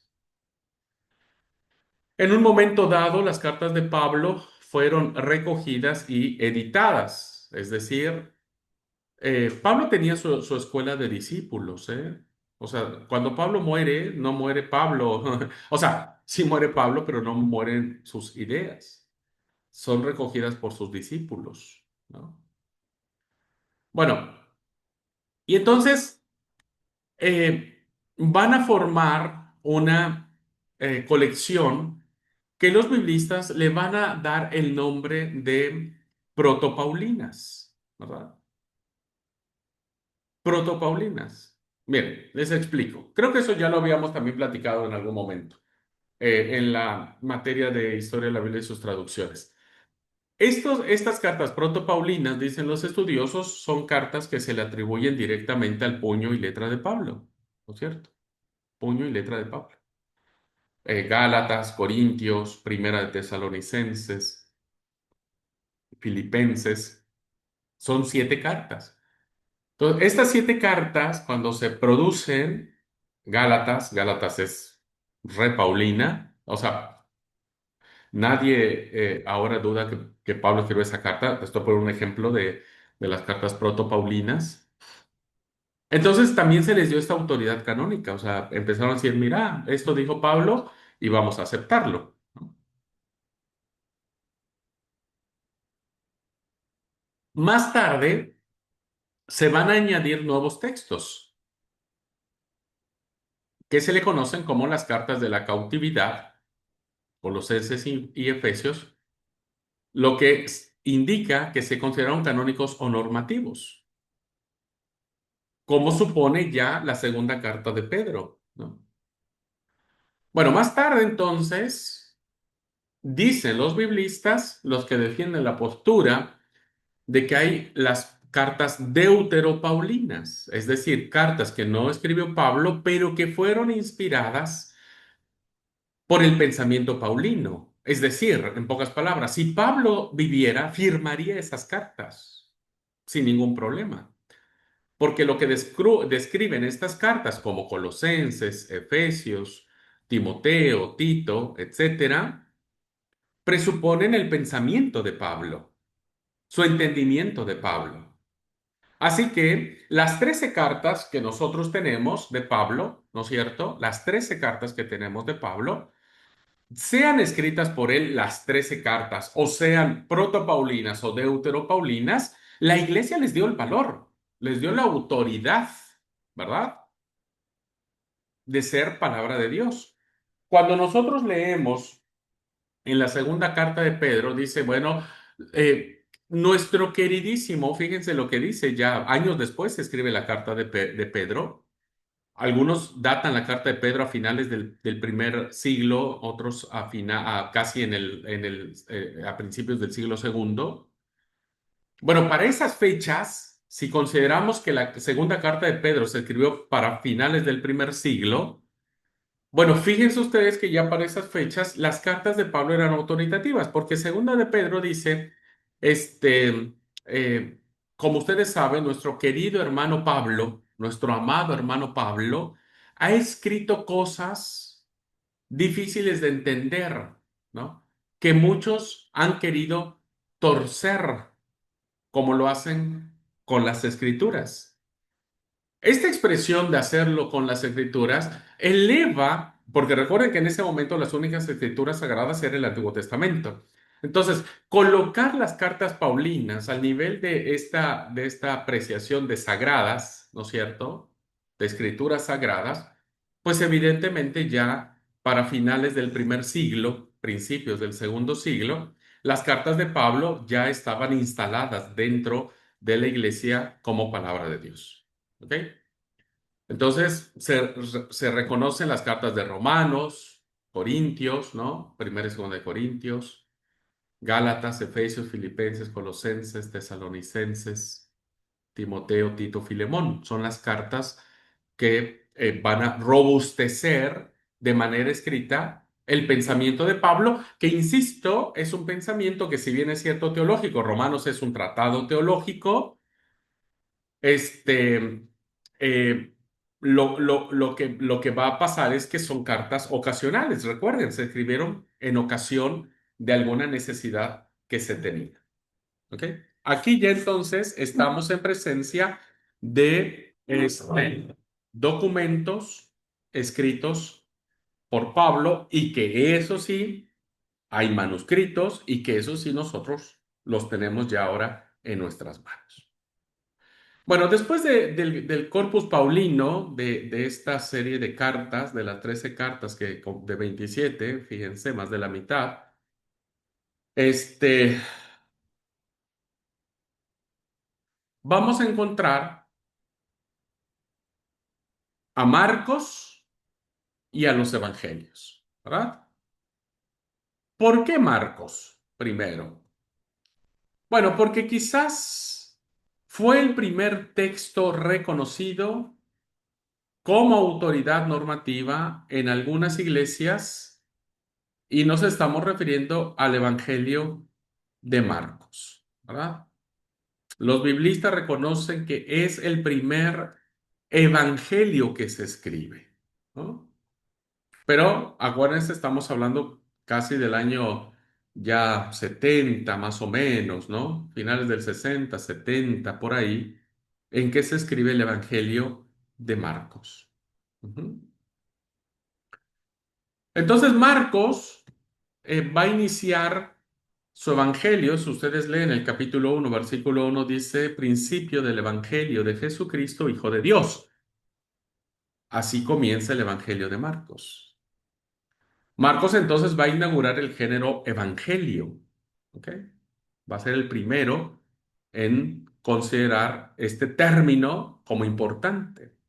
En un momento dado, las cartas de Pablo fueron recogidas y editadas, es decir, Pablo tenía su escuela de discípulos, ¿eh? O sea, cuando Pablo muere, no muere Pablo. O sea, sí muere Pablo, pero no mueren sus ideas. Son recogidas por sus discípulos, ¿no? Bueno, y entonces van a formar una colección que los biblistas le van a dar el nombre de protopaulinas, ¿verdad? Protopaulinas. Miren, les explico. Creo que eso ya lo habíamos también platicado en algún momento, en la materia de historia de la Biblia y sus traducciones. Estas cartas protopaulinas, dicen los estudiosos, son cartas que se le atribuyen directamente al puño y letra de Pablo, ¿no es cierto? Puño y letra de Pablo. Gálatas, Corintios, Primera de Tesalonicenses, Filipenses, son 7 cartas. Entonces, estas 7 cartas, cuando se producen, Gálatas es re Paulina, o sea, nadie ahora duda que Pablo escribió esa carta. Esto por un ejemplo de las cartas protopaulinas. Entonces, también se les dio esta autoridad canónica, o sea, empezaron a decir, mira, esto dijo Pablo y vamos a aceptarlo, ¿no? Más tarde, se van a añadir nuevos textos que se le conocen como las cartas de la cautividad, Colosenses y Efesios, lo que indica que se consideraron canónicos o normativos, como supone ya la segunda carta de Pedro, ¿no? Bueno, más tarde entonces, dicen los biblistas, los que defienden la postura de que hay las cartas deuteropaulinas, es decir, cartas que no escribió Pablo, pero que fueron inspiradas por el pensamiento paulino. Es decir, en pocas palabras, si Pablo viviera, firmaría esas cartas sin ningún problema. Porque lo que describen estas cartas, como Colosenses, Efesios, Timoteo, Tito, etcétera, presuponen el pensamiento de Pablo, su entendimiento de Pablo. Así que las 13 cartas que nosotros tenemos de Pablo, ¿no es cierto? Las 13 cartas que tenemos de Pablo, sean escritas por él las 13 cartas, o sean protopaulinas o deuteropaulinas, La iglesia les dio el valor, les dio la autoridad, ¿verdad? De ser palabra de Dios. Cuando nosotros leemos en la segunda carta de Pedro, dice, bueno, nuestro queridísimo, fíjense lo que dice, ya años después se escribe la carta de Pedro. Algunos datan la carta de Pedro a finales del primer siglo, otros casi a principios del siglo segundo. Bueno, para esas fechas, si consideramos que la segunda carta de Pedro se escribió para finales del primer siglo, bueno, fíjense ustedes que ya para esas fechas las cartas de Pablo eran autoritativas, porque segunda de Pedro dice, este, eh, como ustedes saben, nuestro querido hermano Pablo, nuestro amado hermano Pablo, ha escrito cosas difíciles de entender, ¿no? Que muchos han querido torcer, como lo hacen con las escrituras. Esta expresión de hacerlo con las escrituras eleva, porque recuerden que en ese momento las únicas escrituras sagradas era el Antiguo Testamento. Entonces, colocar las cartas paulinas al nivel de esta apreciación de sagradas, ¿no es cierto? De escrituras sagradas, pues evidentemente ya para finales del primer siglo, principios del segundo siglo, las cartas de Pablo ya estaban instaladas dentro de la iglesia como palabra de Dios. ¿Ok? Entonces, se reconocen las cartas de Romanos, Corintios, ¿no? Primera y segunda de Corintios, Gálatas, Efesios, Filipenses, Colosenses, Tesalonicenses, Timoteo, Tito, Filemón. Son las cartas que van a robustecer de manera escrita el pensamiento de Pablo, que insisto, es un pensamiento que si bien es cierto teológico, Romanos es un tratado teológico, este, eh, lo que va a pasar es que son cartas ocasionales. Recuerden, se escribieron en ocasión de alguna necesidad que se tenía. ¿Ok? Aquí ya entonces estamos en presencia de documentos escritos por Pablo y que eso sí, hay manuscritos y que eso sí nosotros los tenemos ya ahora en nuestras manos. Bueno, después del corpus paulino, de esta serie de cartas, de las 13 cartas de 27, fíjense, más de la mitad, este, vamos a encontrar a Marcos y a los evangelios, ¿verdad? ¿Por qué Marcos primero? Bueno, porque quizás fue el primer texto reconocido como autoridad normativa en algunas iglesias. Y nos estamos refiriendo al Evangelio de Marcos, ¿verdad? Los biblistas reconocen que es el primer evangelio que se escribe, ¿no? Pero acuérdense, estamos hablando casi del año ya 70 más o menos, ¿no? Finales del 60, 70 por ahí, en que se escribe el Evangelio de Marcos. Ujú. Entonces, Marcos va a iniciar su evangelio. Si ustedes leen el capítulo 1, versículo 1, dice, principio del evangelio de Jesucristo, Hijo de Dios. Así comienza el evangelio de Marcos. Marcos entonces va a inaugurar el género evangelio. ¿Ok? Va a ser el primero en considerar este término como importante.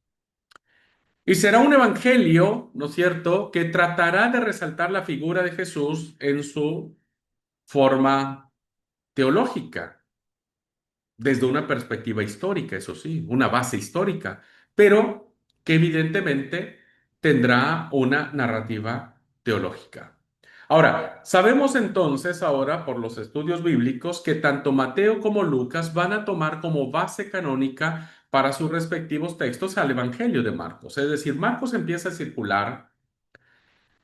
Y será un evangelio, ¿no es cierto?, que tratará de resaltar la figura de Jesús en su forma teológica, desde una perspectiva histórica, eso sí, una base histórica, pero que evidentemente tendrá una narrativa teológica. Ahora, sabemos entonces ahora por los estudios bíblicos que tanto Mateo como Lucas van a tomar como base canónica para sus respectivos textos al Evangelio de Marcos. Es decir, Marcos empieza a circular.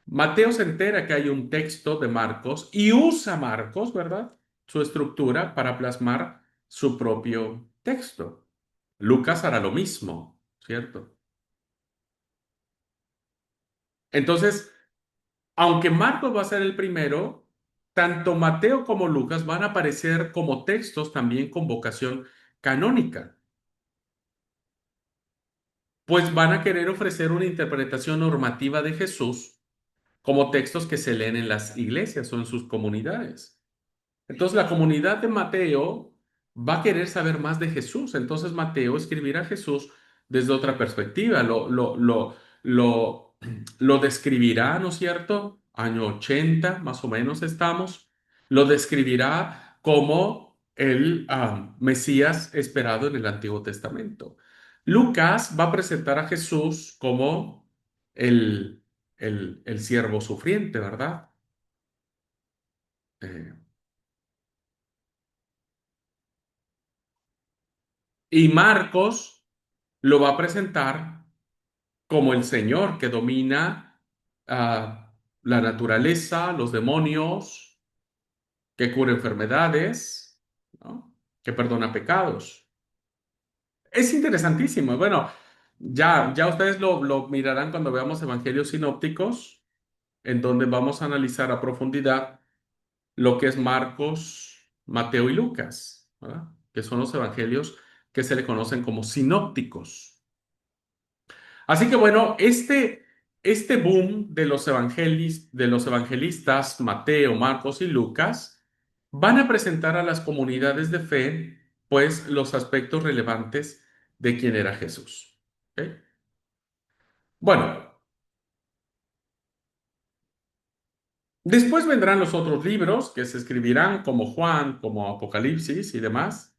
Mateo se entera que hay un texto de Marcos y usa Marcos, ¿verdad? Su estructura para plasmar su propio texto. Lucas hará lo mismo, ¿cierto? Entonces, aunque Marcos va a ser el primero, tanto Mateo como Lucas van a aparecer como textos también con vocación canónica, pues van a querer ofrecer una interpretación normativa de Jesús como textos que se leen en las iglesias o en sus comunidades. Entonces la comunidad de Mateo va a querer saber más de Jesús. Entonces Mateo escribirá a Jesús desde otra perspectiva. Lo describirá, ¿no es cierto? Año 80, más o menos estamos. Lo describirá como el Mesías esperado en el Antiguo Testamento. Lucas va a presentar a Jesús como el, el siervo sufriente, ¿verdad? Eh, y Marcos lo va a presentar como el Señor que domina la naturaleza, los demonios, que cura enfermedades, ¿no? Que perdona pecados. Es interesantísimo. Bueno, ya ustedes lo mirarán cuando veamos evangelios sinópticos, en donde vamos a analizar a profundidad lo que es Marcos, Mateo y Lucas, ¿verdad? Que son los evangelios que se le conocen como sinópticos. Así que bueno, este boom de de los evangelistas Mateo, Marcos y Lucas van a presentar a las comunidades de fe, pues, los aspectos relevantes de quién era Jesús. ¿Ok? Bueno, después vendrán los otros libros que se escribirán como Juan, como Apocalipsis y demás.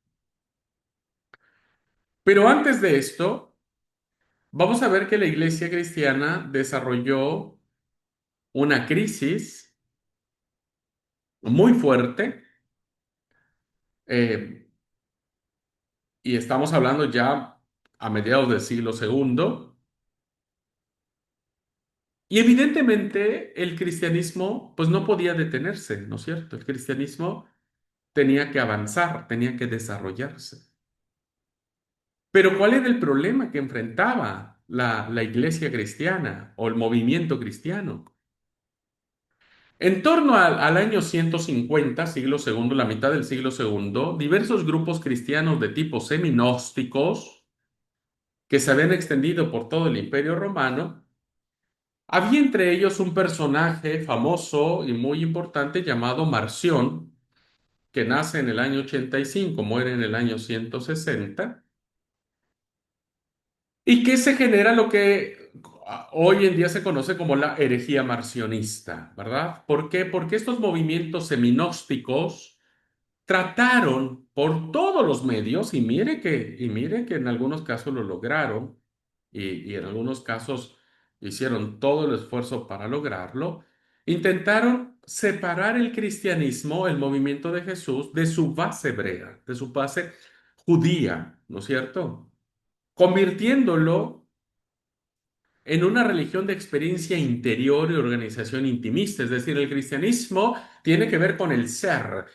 Pero antes de esto, vamos a ver que la iglesia cristiana desarrolló una crisis muy fuerte. eh, y estamos hablando ya a mediados del siglo segundo, y evidentemente el cristianismo pues no podía detenerse, ¿no es cierto? El cristianismo tenía que avanzar, tenía que desarrollarse. Pero ¿cuál era el problema que enfrentaba la iglesia cristiana o el movimiento cristiano? En torno al año 150, siglo segundo, la mitad del siglo segundo, diversos grupos cristianos de tipo seminósticos que se habían extendido por todo el Imperio Romano. Había entre ellos un personaje famoso y muy importante llamado Marción, que nace en el año 85, muere en el año 160, y que se genera lo que hoy en día se conoce como la herejía marcionista, ¿verdad? ¿Por qué? Porque estos movimientos seminósticos trataron por todos los medios, y mire que en algunos casos lo lograron, y en algunos casos hicieron todo el esfuerzo para lograrlo, intentaron separar el cristianismo, el movimiento de Jesús, de su base hebrea, de su base judía, ¿no es cierto? Convirtiéndolo en una religión de experiencia interior y organización intimista. Es decir, el cristianismo tiene que ver con el ser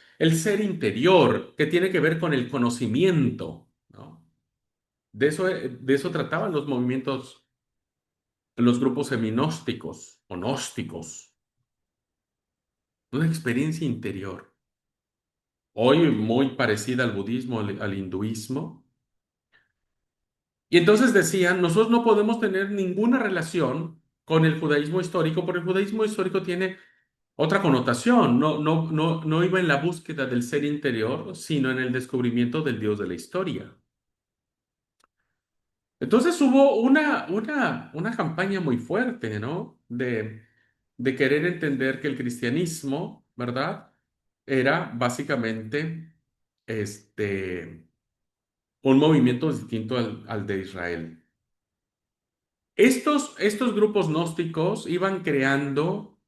interior, que tiene que ver con el conocimiento, ¿no? De eso trataban los movimientos, los grupos seminósticos o gnósticos, una experiencia interior, hoy muy parecida al budismo, al hinduismo. Y entonces decían, nosotros no podemos tener ninguna relación con el judaísmo histórico, porque el judaísmo histórico tiene otra connotación, no iba en la búsqueda del ser interior, sino en el descubrimiento del Dios de la historia. Entonces hubo una campaña muy fuerte, ¿no? De querer entender que el cristianismo, ¿verdad? Era básicamente un movimiento distinto al de Israel. Estos grupos gnósticos iban creando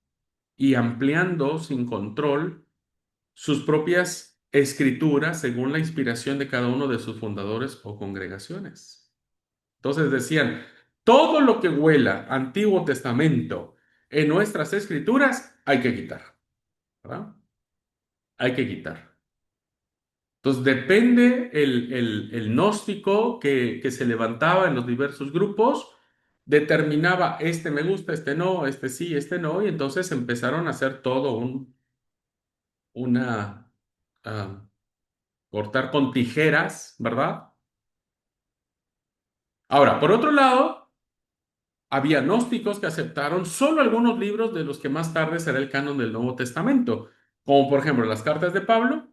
y ampliando sin control sus propias escrituras según la inspiración de cada uno de sus fundadores o congregaciones. Entonces decían, todo lo que huela Antiguo Testamento en nuestras escrituras hay que quitar, ¿verdad? Hay que quitar. Entonces depende el gnóstico que se levantaba en los diversos grupos, determinaba, este me gusta, este no, este sí, este no, y entonces empezaron a hacer todo una, ah, cortar con tijeras, ¿verdad? Ahora, por otro lado, había gnósticos que aceptaron solo algunos libros de los que más tarde será el canon del Nuevo Testamento, como por ejemplo las cartas de Pablo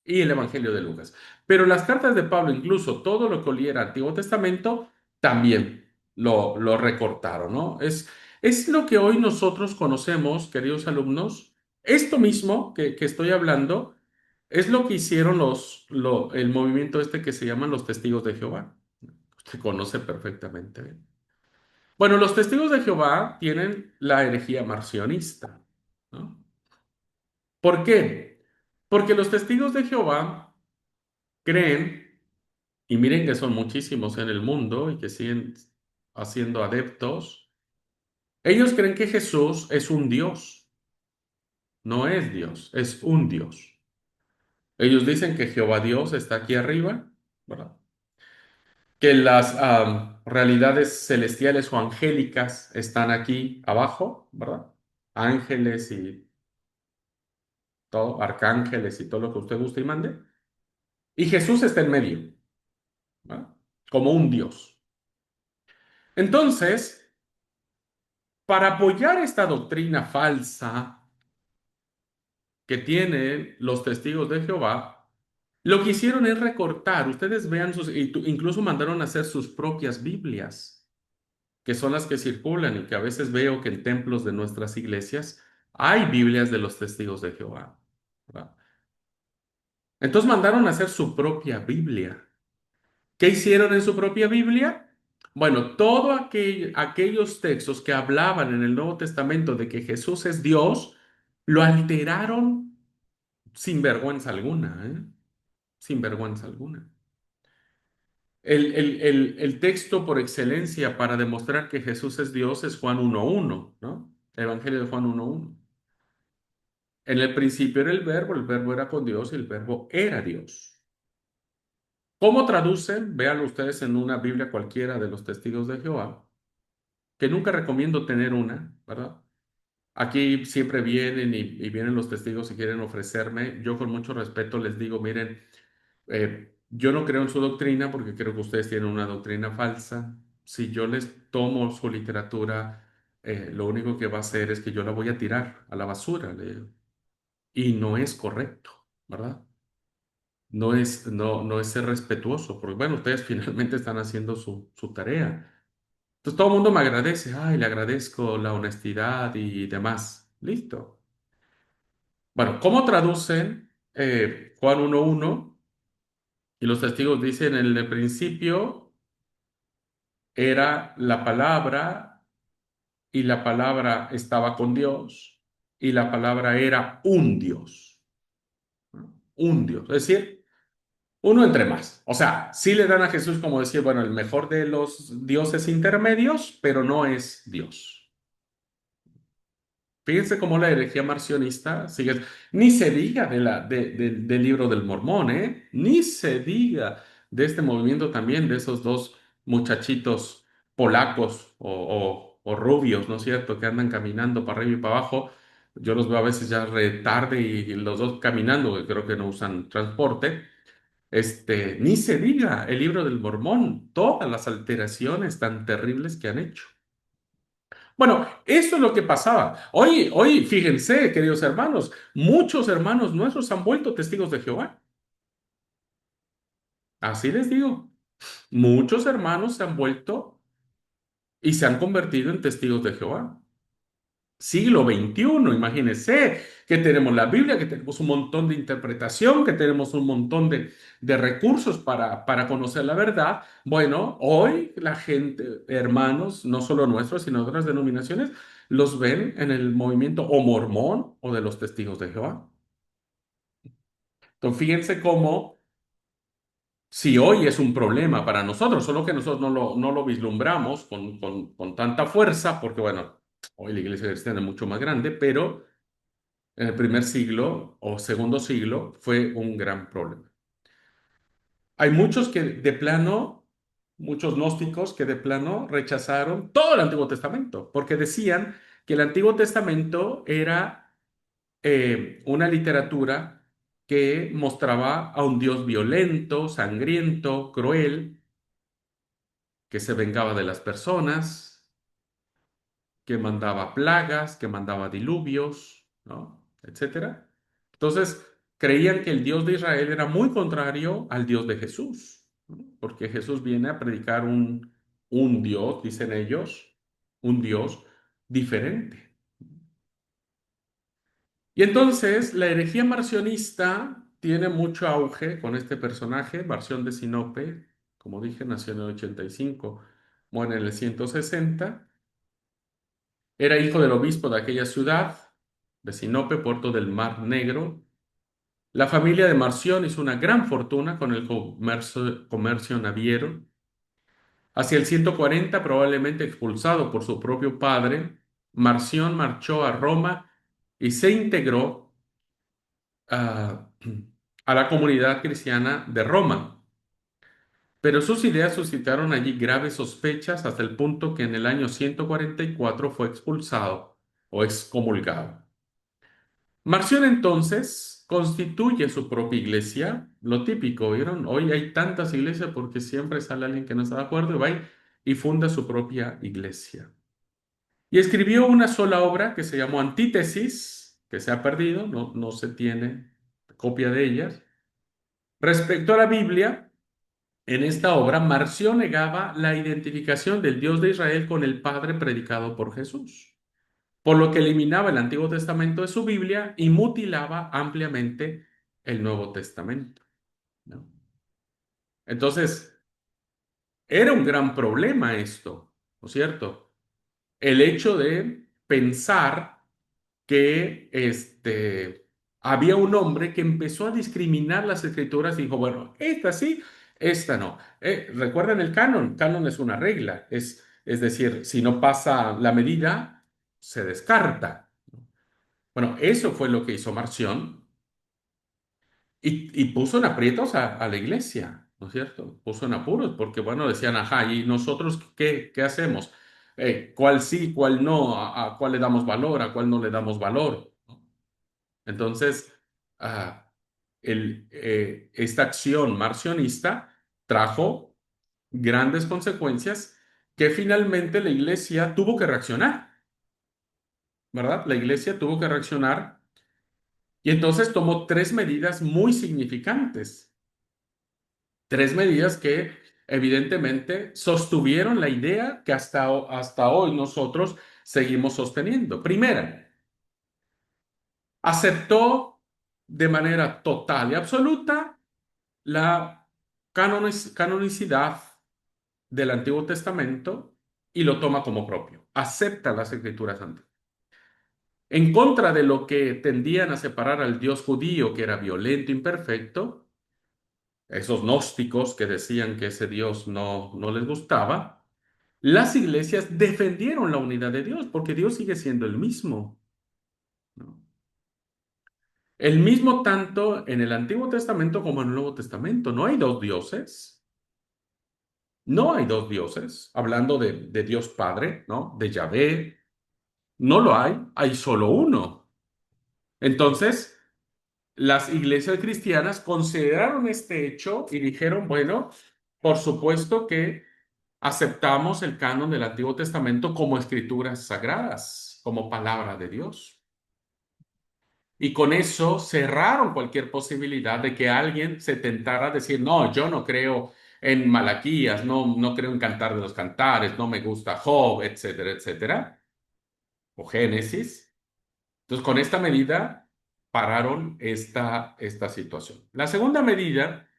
y el Evangelio de Lucas. Pero las cartas de Pablo, incluso todo lo que oliera Antiguo Testamento, también lo recortaron, ¿no? Es lo que hoy nosotros conocemos, queridos alumnos. Esto mismo que estoy hablando es lo que hicieron el movimiento este que se llaman los Testigos de Jehová. Usted conoce perfectamente bien. Bueno, los Testigos de Jehová tienen la herejía marcionista, ¿no? ¿Por qué? Porque los Testigos de Jehová creen, y miren que son muchísimos en el mundo y que siguen haciendo adeptos, ellos creen que Jesús es un Dios, no es Dios, es un Dios. Ellos dicen que Jehová Dios está aquí arriba, ¿verdad? Que las realidades celestiales o angélicas están aquí abajo, ¿verdad? Ángeles y todo, arcángeles y todo lo que usted guste y mande. Y Jesús está en medio, ¿verdad? Como un Dios. Entonces, para apoyar esta doctrina falsa que tienen los testigos de Jehová, lo que hicieron es recortar. Ustedes vean incluso mandaron a hacer sus propias Biblias, que son las que circulan y que a veces veo que en templos de nuestras iglesias hay Biblias de los testigos de Jehová, ¿verdad? Entonces mandaron a hacer su propia Biblia. ¿Qué hicieron en su propia Biblia? Bueno, todos aquellos textos que hablaban en el Nuevo Testamento de que Jesús es Dios, lo alteraron sin vergüenza alguna, ¿eh? Sin vergüenza alguna. El texto por excelencia para demostrar que Jesús es Dios es Juan 1:1, ¿no? El Evangelio de Juan 1:1. En el principio era el verbo era con Dios y el verbo era Dios. ¿Cómo traducen? Véanlo ustedes en una Biblia cualquiera de los testigos de Jehová, que nunca recomiendo tener una, ¿verdad? Aquí siempre vienen y vienen los testigos y quieren ofrecerme. Yo con mucho respeto les digo, miren, yo no creo en su doctrina porque creo que ustedes tienen una doctrina falsa. Si yo les tomo su literatura, lo único que va a hacer es que yo la voy a tirar a la basura, le digo. Y no es correcto, ¿verdad? No es ser respetuoso, porque bueno, ustedes finalmente están haciendo su tarea. Entonces todo el mundo me agradece, ay, le agradezco la honestidad y demás. Listo. Bueno, ¿cómo traducen Juan 1:1? Y los testigos dicen, en el principio era la palabra y la palabra estaba con Dios y la palabra era un Dios, ¿no? Un Dios. Es decir, uno entre más. O sea, sí le dan a Jesús como decir, bueno, el mejor de los dioses intermedios, pero no es Dios. Fíjense cómo la herejía marcionista sigue. Ni se diga del libro del Mormón, ¿eh? Ni se diga de este movimiento también, de esos dos muchachitos polacos o rubios, ¿no es cierto?, que andan caminando para arriba y para abajo. Yo los veo a veces ya re tarde y los dos caminando, que creo que no usan transporte. Ni se diga el libro del Mormón, todas las alteraciones tan terribles que han hecho. Bueno, eso es lo que pasaba. Hoy, fíjense, queridos hermanos, muchos hermanos nuestros han vuelto testigos de Jehová. Así les digo. Muchos hermanos se han vuelto y se han convertido en testigos de Jehová. Siglo XXI, imagínense que tenemos la Biblia, que tenemos un montón de interpretación, que tenemos un montón de recursos para conocer la verdad. Bueno, hoy la gente, hermanos, no solo nuestros, sino de otras denominaciones, los ven en el movimiento o mormón o de los testigos de Jehová. Entonces, fíjense cómo, si hoy es un problema para nosotros, solo que nosotros no lo vislumbramos con tanta fuerza, porque bueno, hoy la iglesia cristiana es mucho más grande, pero en el primer siglo o segundo siglo fue un gran problema. Hay muchos que de plano, muchos gnósticos que de plano rechazaron todo el Antiguo Testamento, porque decían que el Antiguo Testamento era una literatura que mostraba a un Dios violento, sangriento, cruel, que se vengaba de las personas, que mandaba plagas, que mandaba diluvios, ¿no? Etcétera. Entonces, creían que el Dios de Israel era muy contrario al Dios de Jesús, ¿no? Porque Jesús viene a predicar un Dios, dicen ellos, un Dios diferente. Y entonces la herejía marcionista tiene mucho auge con este personaje, Marción de Sinope, como dije, nació en el 85, muere en el 160, era hijo del obispo de aquella ciudad, de Sinope, puerto del Mar Negro. La familia de Marción hizo una gran fortuna con el comercio naviero. Hacia el 140, probablemente expulsado por su propio padre, Marción marchó a Roma y se integró a, a la comunidad cristiana de Roma. Pero sus ideas suscitaron allí graves sospechas hasta el punto que en el año 144 fue expulsado o excomulgado. Marción entonces constituye su propia iglesia, lo típico, ¿vieron? Hoy hay tantas iglesias porque siempre sale alguien que no está de acuerdo y va y funda su propia iglesia. Y escribió una sola obra que se llamó Antítesis, que se ha perdido, no se tiene copia de ellas. Respecto a la Biblia, en esta obra, Marción negaba la identificación del Dios de Israel con el Padre predicado por Jesús, por lo que eliminaba el Antiguo Testamento de su Biblia y mutilaba ampliamente el Nuevo Testamento, ¿no? Entonces, era un gran problema esto, ¿no es cierto? El hecho de pensar que había un hombre que empezó a discriminar las escrituras y dijo, bueno, esta sí, esta no. ¿Recuerdan el canon? Canon es una regla, es decir, si no pasa la medida, se descarta. Bueno, eso fue lo que hizo Marción y puso en aprietos a la iglesia, ¿no es cierto? Puso en apuros porque, bueno, decían, ajá, ¿y nosotros qué hacemos? ¿Cuál sí, cuál no? ¿A cuál le damos valor? ¿A cuál no le damos valor? Entonces, ah, esta acción marcionista trajo grandes consecuencias que finalmente la iglesia tuvo que reaccionar, ¿verdad? La iglesia tuvo que reaccionar y entonces tomó tres medidas muy significantes, tres medidas que evidentemente sostuvieron la idea que hasta hoy nosotros seguimos sosteniendo. Primera, aceptó de manera total y absoluta la canonicidad del Antiguo Testamento y lo toma como propio. Acepta las Escrituras antiguas. En contra de lo que tendían a separar al Dios judío, que era violento, imperfecto, esos gnósticos que decían que ese Dios no les gustaba, las iglesias defendieron la unidad de Dios, porque Dios sigue siendo el mismo, ¿no? El mismo tanto en el Antiguo Testamento como en el Nuevo Testamento. No hay dos dioses. No hay dos dioses, hablando de Dios Padre, ¿no? De Yahvé, no lo hay solo uno. Entonces, las iglesias cristianas consideraron este hecho y dijeron, bueno, por supuesto que aceptamos el canon del Antiguo Testamento como escrituras sagradas, como palabra de Dios. Y con eso cerraron cualquier posibilidad de que alguien se tentara a decir, no, yo no creo en Malaquías, no creo en Cantar de los Cantares, no me gusta Job, etcétera, etcétera, o Génesis. Entonces, con esta medida pararon esta situación. La segunda medida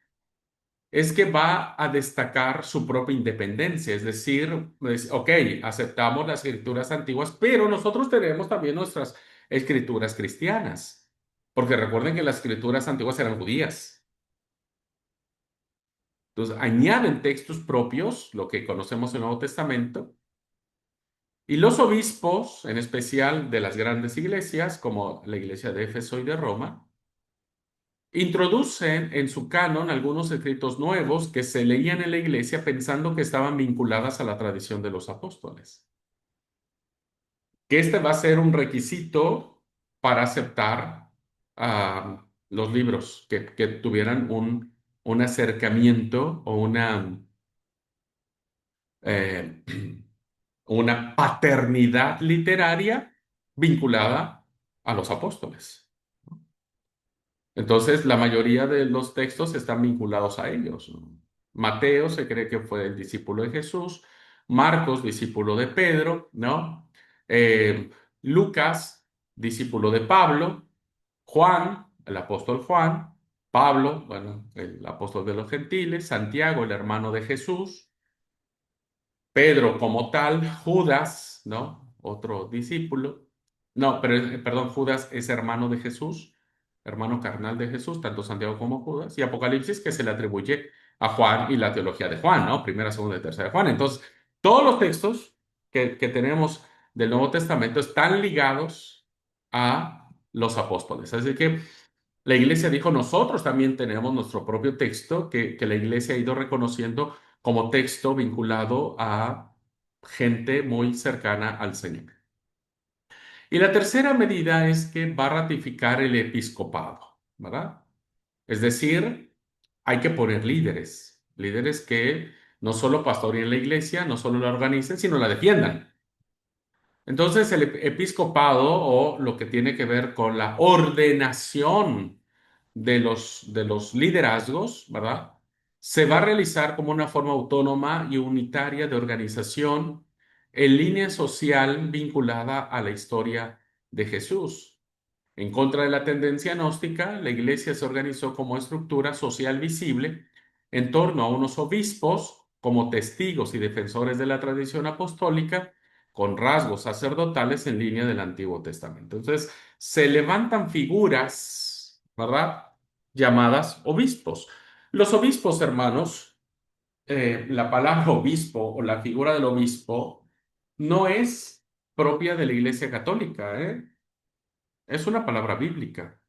es que va a destacar su propia independencia, es decir, pues, ok, aceptamos las escrituras antiguas, pero nosotros tenemos también nuestras escrituras cristianas, porque recuerden que las escrituras antiguas eran judías. Entonces, añaden textos propios, lo que conocemos en el Nuevo Testamento, y los obispos, en especial de las grandes iglesias, como la iglesia de Éfeso y de Roma, introducen en su canon algunos escritos nuevos que se leían en la iglesia pensando que estaban vinculadas a la tradición de los apóstoles. Que este va a ser un requisito para aceptar los libros que tuvieran un acercamiento o eh, una paternidad literaria vinculada a los apóstoles. Entonces, la mayoría de los textos están vinculados a ellos, ¿no? Mateo se cree que fue el discípulo de Jesús, Marcos, discípulo de Pedro, ¿no? Lucas, discípulo de Pablo, Juan, el apóstol Juan, Pablo, bueno, el apóstol de los gentiles, Santiago, el hermano de Jesús, Pedro como tal, Judas, ¿no? Otro discípulo. No, pero perdón, Judas es hermano de Jesús, hermano carnal de Jesús, tanto Santiago como Judas, y Apocalipsis que se le atribuye a Juan y la teología de Juan, ¿no? Primera, segunda y tercera de Juan. Entonces, todos los textos que tenemos del Nuevo Testamento están ligados a los apóstoles. Así que la iglesia dijo, nosotros también tenemos nuestro propio texto que la iglesia ha ido reconociendo como texto vinculado a gente muy cercana al Señor. Y la tercera medida es que va a ratificar el episcopado, ¿verdad? Es decir, hay que poner líderes, líderes que no solo pastoreen la iglesia, no solo la organicen, sino la defiendan. Entonces, el episcopado o lo que tiene que ver con la ordenación de los liderazgos, ¿verdad? Se va a realizar como una forma autónoma y unitaria de organización en línea social vinculada a la historia de Jesús. En contra de la tendencia gnóstica, la iglesia se organizó como estructura social visible en torno a unos obispos como testigos y defensores de la tradición apostólica, con rasgos sacerdotales en línea del Antiguo Testamento. Entonces, se levantan figuras, ¿verdad? Llamadas obispos. Los obispos, hermanos, la palabra obispo o la figura del obispo no es propia de la Iglesia Católica, ¿eh? Es una palabra bíblica.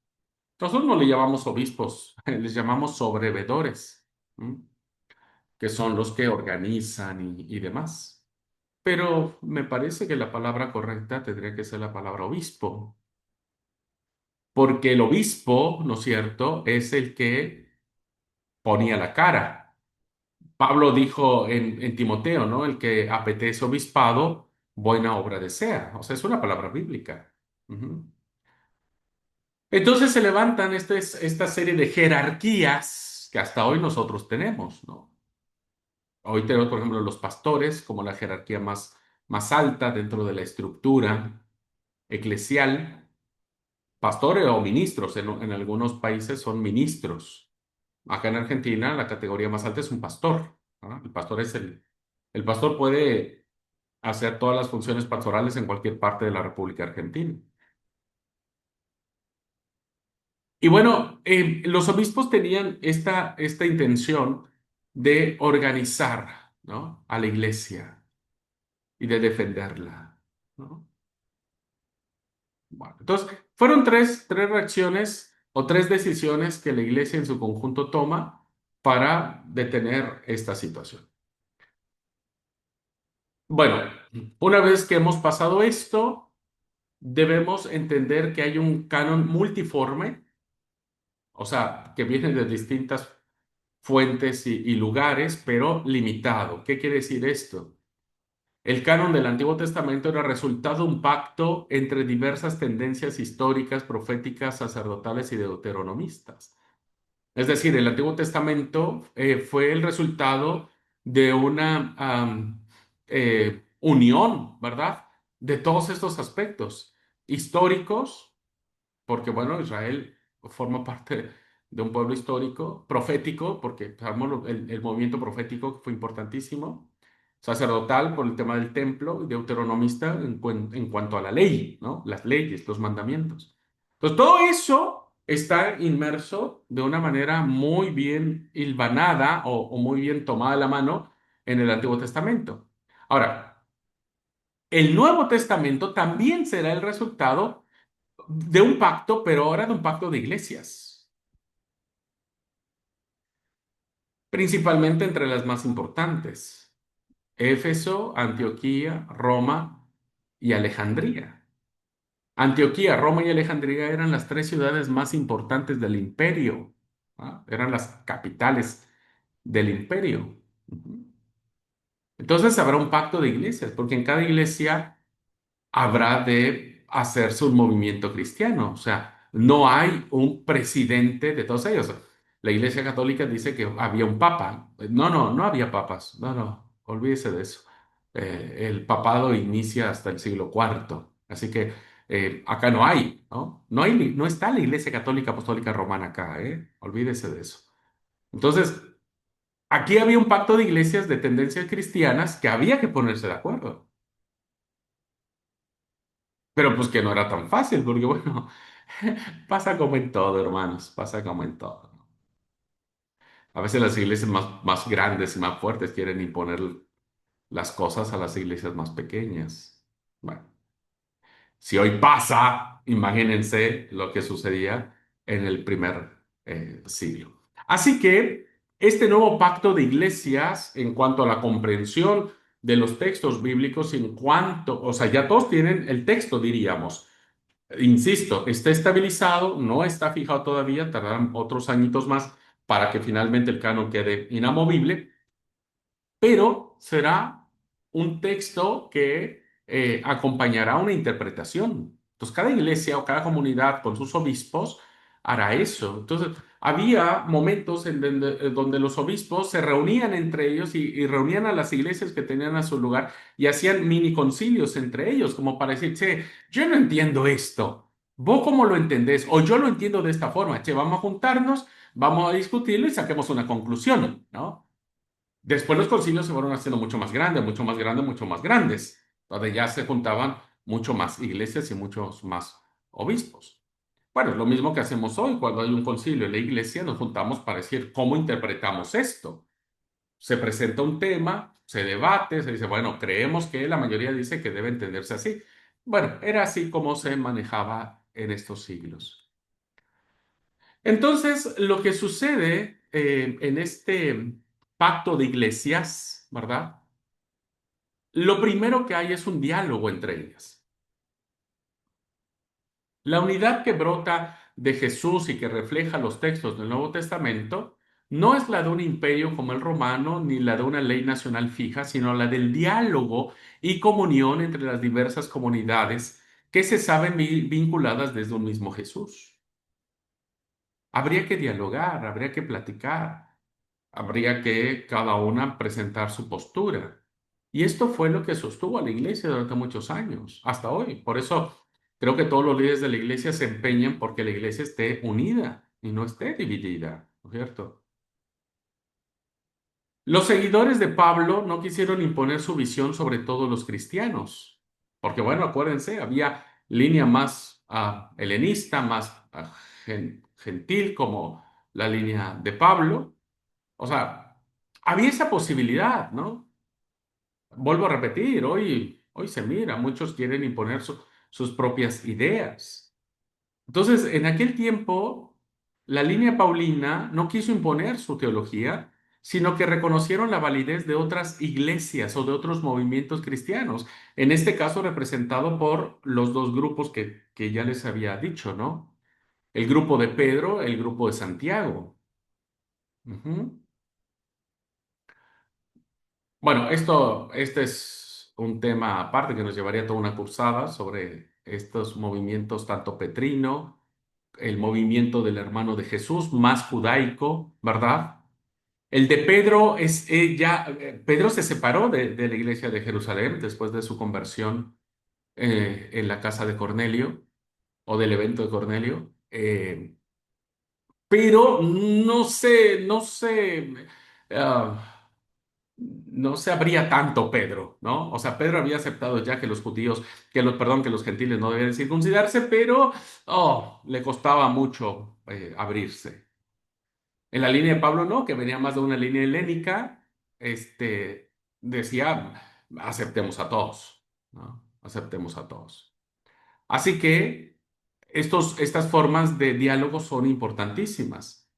Nosotros no le llamamos obispos, les llamamos sobrevedores, ¿m? Que son los que organizan y demás. Pero me parece que la palabra correcta tendría que ser la palabra obispo, porque el obispo, ¿no es cierto?, es el que ponía la cara. Pablo dijo en Timoteo, ¿no? El que apetece obispado, buena obra desea. O sea, es una palabra bíblica. Ujú. Entonces se levantan esta serie de jerarquías que hasta hoy nosotros tenemos, ¿no? Hoy tenemos, por ejemplo, los pastores como la jerarquía más alta dentro de la estructura eclesial. Pastores o ministros, en algunos países son ministros. Acá en Argentina la categoría más alta es un pastor, ¿no? El pastor el pastor puede hacer todas las funciones pastorales en cualquier parte de la República Argentina. Y bueno, los obispos tenían esta intención de organizar, ¿no?, a la iglesia y de defenderla, ¿no? Bueno, entonces, fueron tres reacciones o tres decisiones que la iglesia en su conjunto toma para detener esta situación. Bueno, una vez que hemos pasado esto, debemos entender que hay un canon multiforme, o sea, que viene de distintas fuentes y lugares, pero limitado. ¿Qué quiere decir esto? El canon del Antiguo Testamento era resultado de un pacto entre diversas tendencias históricas, proféticas, sacerdotales y deuteronomistas. Es decir, el Antiguo Testamento fue el resultado de una unión, ¿verdad? De todos estos aspectos históricos, porque bueno, Israel forma parte de un pueblo histórico, profético, porque sabemos el movimiento profético fue importantísimo, sacerdotal por el tema del templo, y deuteronomista en cuanto a la ley, ¿no? Las leyes, los mandamientos. Entonces, todo eso está inmerso de una manera muy bien hilvanada o muy bien tomada de la mano en el Antiguo Testamento. Ahora, el Nuevo Testamento también será el resultado de un pacto, pero ahora de un pacto de iglesias, principalmente entre las más importantes: Éfeso, Antioquía, Roma y Alejandría. Antioquía, Roma y Alejandría eran las tres ciudades más importantes del imperio. ¿Ah? Eran las capitales del imperio. Ujú. Entonces habrá un pacto de iglesias, porque en cada iglesia habrá de hacerse un movimiento cristiano. O sea, no hay un presidente de todos ellos. La Iglesia Católica dice que había un papa. No, no, no había papas. No, no, olvídese de eso. El papado inicia hasta el siglo cuarto. Así que acá no hay, ¿no? No hay, no está la Iglesia Católica Apostólica Romana acá, ¿eh? Olvídese de eso. Entonces, aquí había un pacto de iglesias de tendencias cristianas que había que ponerse de acuerdo. Pero pues que no era tan fácil, porque bueno, pasa como en todo, hermanos, pasa como en todo, ¿no? A veces las iglesias más grandes y más fuertes quieren imponer las cosas a las iglesias más pequeñas. Bueno, si hoy pasa, imagínense lo que sucedía en el primer siglo. Así que este nuevo pacto de iglesias en cuanto a la comprensión de los textos bíblicos, en cuanto, o sea, ya todos tienen el texto, diríamos. Insisto, está estabilizado, no está fijado todavía, tardarán otros añitos más para que finalmente el canon quede inamovible, pero será un texto que acompañará una interpretación. Entonces, cada iglesia o cada comunidad con sus obispos hará eso. Entonces, había momentos en donde los obispos se reunían entre ellos y reunían a las iglesias que tenían a su lugar y hacían mini concilios entre ellos, como para decir, che, yo no entiendo esto. ¿Vos cómo lo entendés? O yo lo entiendo de esta forma. Che, vamos a juntarnos, vamos a discutirlo y saquemos una conclusión, ¿no? Después los concilios se fueron haciendo mucho más grandes, mucho más grandes, mucho más grandes, donde ya se juntaban mucho más iglesias y muchos más obispos. Bueno, es lo mismo que hacemos hoy cuando hay un concilio en la iglesia, nos juntamos para decir cómo interpretamos esto. Se presenta un tema, se debate, se dice, bueno, creemos que la mayoría dice que debe entenderse así. Bueno, era así como se manejaba en estos siglos. Entonces, lo que sucede en este pacto de iglesias, ¿verdad? Lo primero que hay es un diálogo entre ellas. La unidad que brota de Jesús y que refleja los textos del Nuevo Testamento no es la de un imperio como el romano ni la de una ley nacional fija, sino la del diálogo y comunión entre las diversas comunidades que se saben vinculadas desde un mismo Jesús. Habría que dialogar, habría que platicar. Habría que cada una presentar su postura. Y esto fue lo que sostuvo a la iglesia durante muchos años, hasta hoy. Por eso creo que todos los líderes de la iglesia se empeñan porque la iglesia esté unida y no esté dividida, ¿no es cierto? Los seguidores de Pablo no quisieron imponer su visión sobre todos los cristianos, porque bueno, acuérdense, había línea más helenista, más gentil como la línea de Pablo. O sea, había esa posibilidad, ¿no? Vuelvo a repetir, hoy se mira, muchos quieren imponer sus propias ideas. Entonces, en aquel tiempo, la línea paulina no quiso imponer su teología, sino que reconocieron la validez de otras iglesias o de otros movimientos cristianos, en este caso representado por los dos grupos que ya les había dicho, ¿no? El grupo de Pedro, el grupo de Santiago. Ujú. Bueno, este es un tema aparte que nos llevaría toda una cursada sobre estos movimientos, tanto Petrino, el movimiento del hermano de Jesús, más judaico, ¿verdad? El de Pedro es ya, Pedro se separó de la iglesia de Jerusalén después de su conversión en la casa de Cornelio o del evento de Cornelio. Pero no se abría tanto Pedro, ¿no? O sea, Pedro había aceptado ya que los judíos, perdón, que los gentiles no debían circuncidarse, pero le costaba mucho abrirse. En la línea de Pablo no, que venía más de una línea helénica, decía, aceptemos a todos, ¿no? Aceptemos a todos. Así que estas formas de diálogo son importantísimas.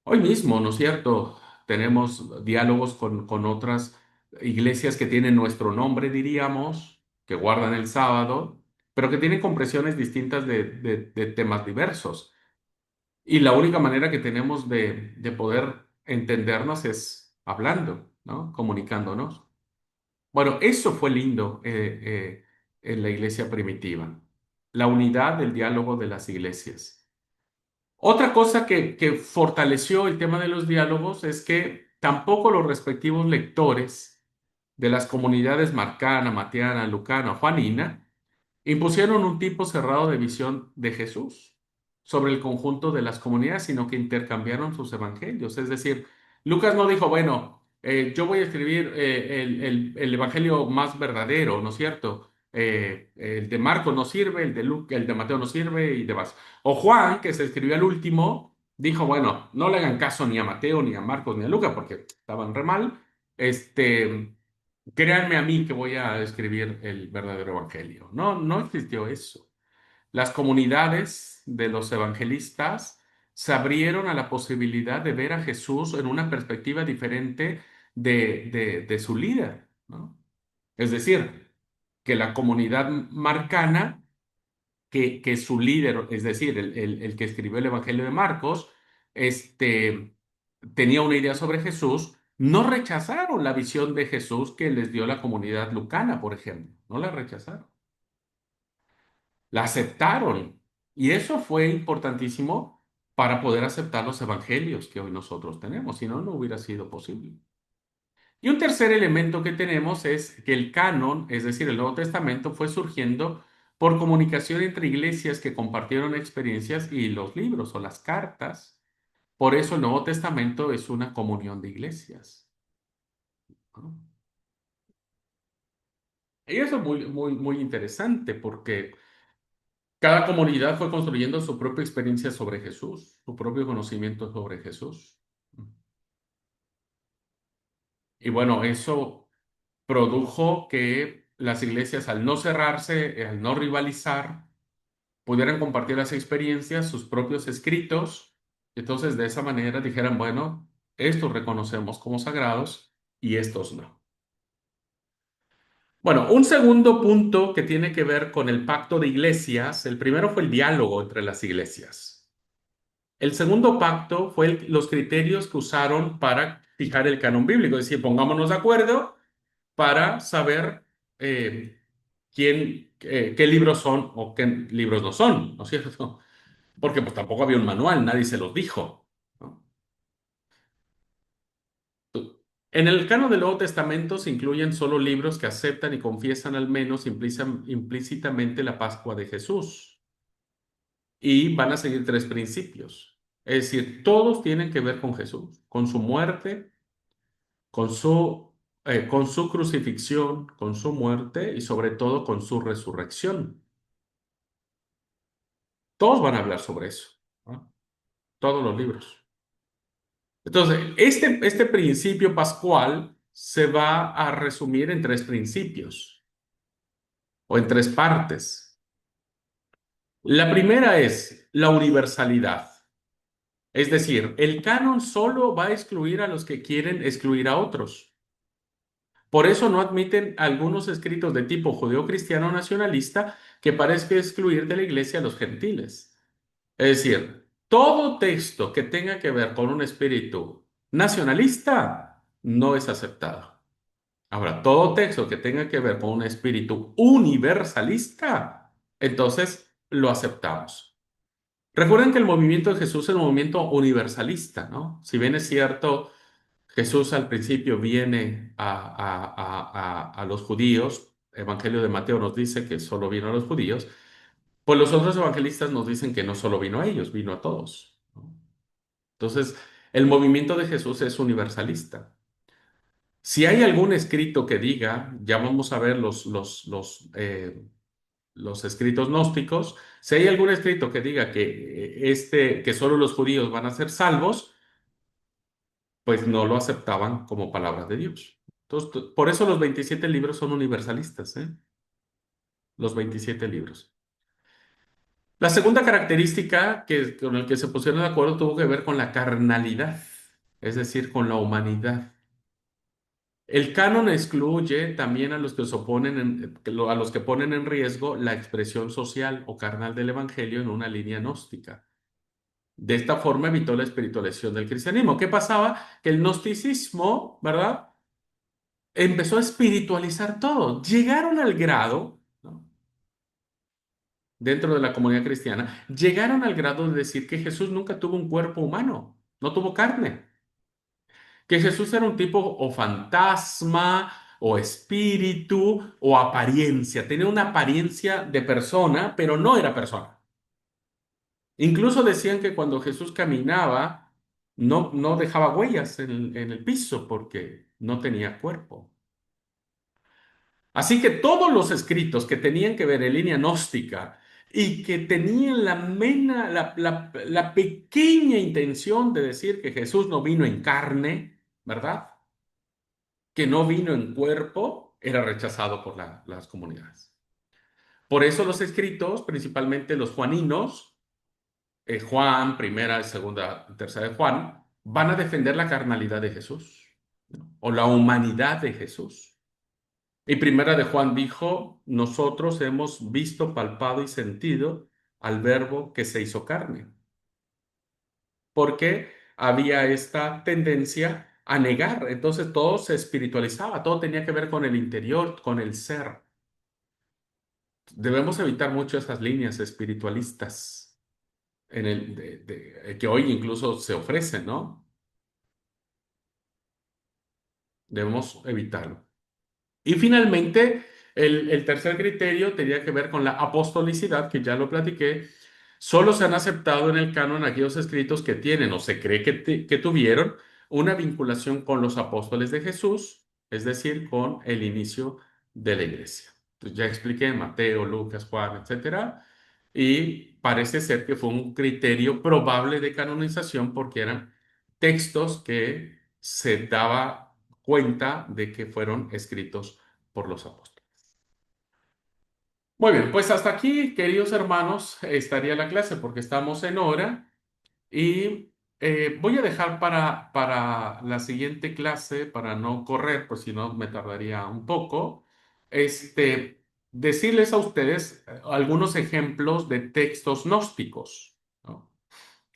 Hoy mismo, ¿no es cierto? Tenemos diálogos con otras iglesias que tienen nuestro nombre, diríamos, que guardan el sábado. pero que tienen compresiones distintas de temas diversos. Y la única manera que tenemos de poder entendernos es hablando, ¿no? Comunicándonos. Bueno, eso fue lindo en la iglesia primitiva, la unidad del diálogo de las iglesias. Otra cosa que fortaleció el tema de los diálogos es que tampoco los respectivos lectores de las comunidades marcana, mateana, lucana o juanina impusieron un tipo cerrado de visión de Jesús sobre el conjunto de las comunidades, sino que intercambiaron sus evangelios. Es decir, Lucas no dijo, bueno, yo voy a escribir el evangelio más verdadero, ¿no es cierto? El de Marcos no sirve, el de Mateo no sirve y demás. O Juan, que se escribió el último, dijo, bueno, no le hagan caso ni a Mateo, ni a Marcos, ni a Lucas, porque estaban re mal. Este, Créanme a mí que voy a escribir el verdadero evangelio. No, no existió eso. Las comunidades de los evangelistas se abrieron a la posibilidad de ver a Jesús en una perspectiva diferente de su líder, ¿no? Es decir, que la comunidad marcana, que su líder, es decir, el que escribió el Evangelio de Marcos, este, tenía una idea sobre Jesús, no rechazaron la visión de Jesús que les dio la comunidad lucana, por ejemplo. No la rechazaron, la aceptaron. Y eso fue importantísimo para poder aceptar los evangelios que hoy nosotros tenemos, si no, no hubiera sido posible. Y un tercer elemento que tenemos es que el canon, es decir, el Nuevo Testamento, fue surgiendo por comunicación entre iglesias que compartieron experiencias y los libros o las cartas. Por eso el Nuevo Testamento es una comunión de iglesias, ¿no? Y eso es muy, muy, muy interesante porque cada comunidad fue construyendo su propia experiencia sobre Jesús, su propio conocimiento sobre Jesús. Y bueno, eso produjo que las iglesias, al no cerrarse, al no rivalizar, pudieran compartir las experiencias, sus propios escritos. Entonces, de esa manera dijeran, bueno, estos reconocemos como sagrados y estos no. Bueno, un segundo punto que tiene que ver con el pacto de iglesias, el primero fue el diálogo entre las iglesias. El segundo pacto fue los criterios que usaron para fijar el canon bíblico, es decir, pongámonos de acuerdo para saber qué libros son o qué libros no son, ¿no es cierto? Porque pues tampoco había un manual, nadie se los dijo, ¿no? En el canon del Nuevo Testamento se incluyen solo libros que aceptan y confiesan al menos implícitamente la Pascua de Jesús y van a seguir tres principios. Es decir, todos tienen que ver con Jesús, con su muerte, con su crucifixión, con su muerte y sobre todo con su resurrección. Todos van a hablar sobre eso, ¿no? Todos los libros. Entonces, este principio pascual se va a resumir en tres principios o en tres partes. La primera es la universalidad. Es decir, el canon solo va a excluir a los que quieren excluir a otros. Por eso no admiten algunos escritos de tipo judeocristiano nacionalista que parezca excluir de la iglesia a los gentiles. Es decir, todo texto que tenga que ver con un espíritu nacionalista no es aceptado. Ahora, todo texto que tenga que ver con un espíritu universalista, entonces lo aceptamos. Recuerden que el movimiento de Jesús es un movimiento universalista, ¿no? Si bien es cierto, Jesús al principio viene a los judíos, Evangelio de Mateo nos dice que solo vino a los judíos, pues los otros evangelistas nos dicen que no solo vino a ellos, vino a todos, ¿no? Entonces, el movimiento de Jesús es universalista. Si hay algún escrito que diga, ya vamos a ver los escritos gnósticos, si hay algún escrito que diga que solo los judíos van a ser salvos, pues no lo aceptaban como palabra de Dios. Entonces, por eso los 27 libros son universalistas, ¿eh? Los 27 libros. La segunda característica con la que se pusieron de acuerdo tuvo que ver con la carnalidad, es decir, con la humanidad. El canon excluye también a los que se oponen a los que ponen en riesgo la expresión social o carnal del evangelio en una línea gnóstica. De esta forma evitó la espiritualización del cristianismo. ¿Qué pasaba? Que el gnosticismo, ¿verdad? Empezó a espiritualizar todo. Llegaron al grado, ¿no? Dentro de la comunidad cristiana, llegaron al grado de decir que Jesús nunca tuvo un cuerpo humano, no tuvo carne, que Jesús era un tipo o fantasma o espíritu o apariencia, tenía una apariencia de persona, pero no era persona. Incluso decían que cuando Jesús caminaba, no dejaba huellas en el piso porque no tenía cuerpo. Así que todos los escritos que tenían que ver en línea gnóstica y que tenían la pequeña intención de decir que Jesús no vino en carne, ¿verdad? Que no vino en cuerpo, era rechazado por las comunidades. Por eso los escritos, principalmente los juaninos, Juan, primera, segunda, tercera de Juan, van a defender la carnalidad de Jesús, ¿no? O la humanidad de Jesús. Y primera de Juan dijo, nosotros hemos visto, palpado y sentido al verbo que se hizo carne, porque había esta tendencia a negar, entonces todo se espiritualizaba, todo tenía que ver con el interior, con el ser. Debemos evitar mucho esas líneas espiritualistas que hoy incluso se ofrecen, ¿no? Debemos evitarlo. Y finalmente, el tercer criterio tenía que ver con la apostolicidad, que ya lo platiqué. Solo se han aceptado en el canon aquellos escritos que tienen o se cree que tuvieron una vinculación con los apóstoles de Jesús, es decir, con el inicio de la iglesia. Entonces, ya expliqué Mateo, Lucas, Juan, etcétera, y parece ser que fue un criterio probable de canonización porque eran textos que se daba cuenta de que fueron escritos por los apóstoles. Muy bien, pues hasta aquí, queridos hermanos, estaría la clase porque estamos en hora y voy a dejar para la siguiente clase, para no correr, pues si no me tardaría un poco, decirles a ustedes algunos ejemplos de textos gnósticos, ¿no?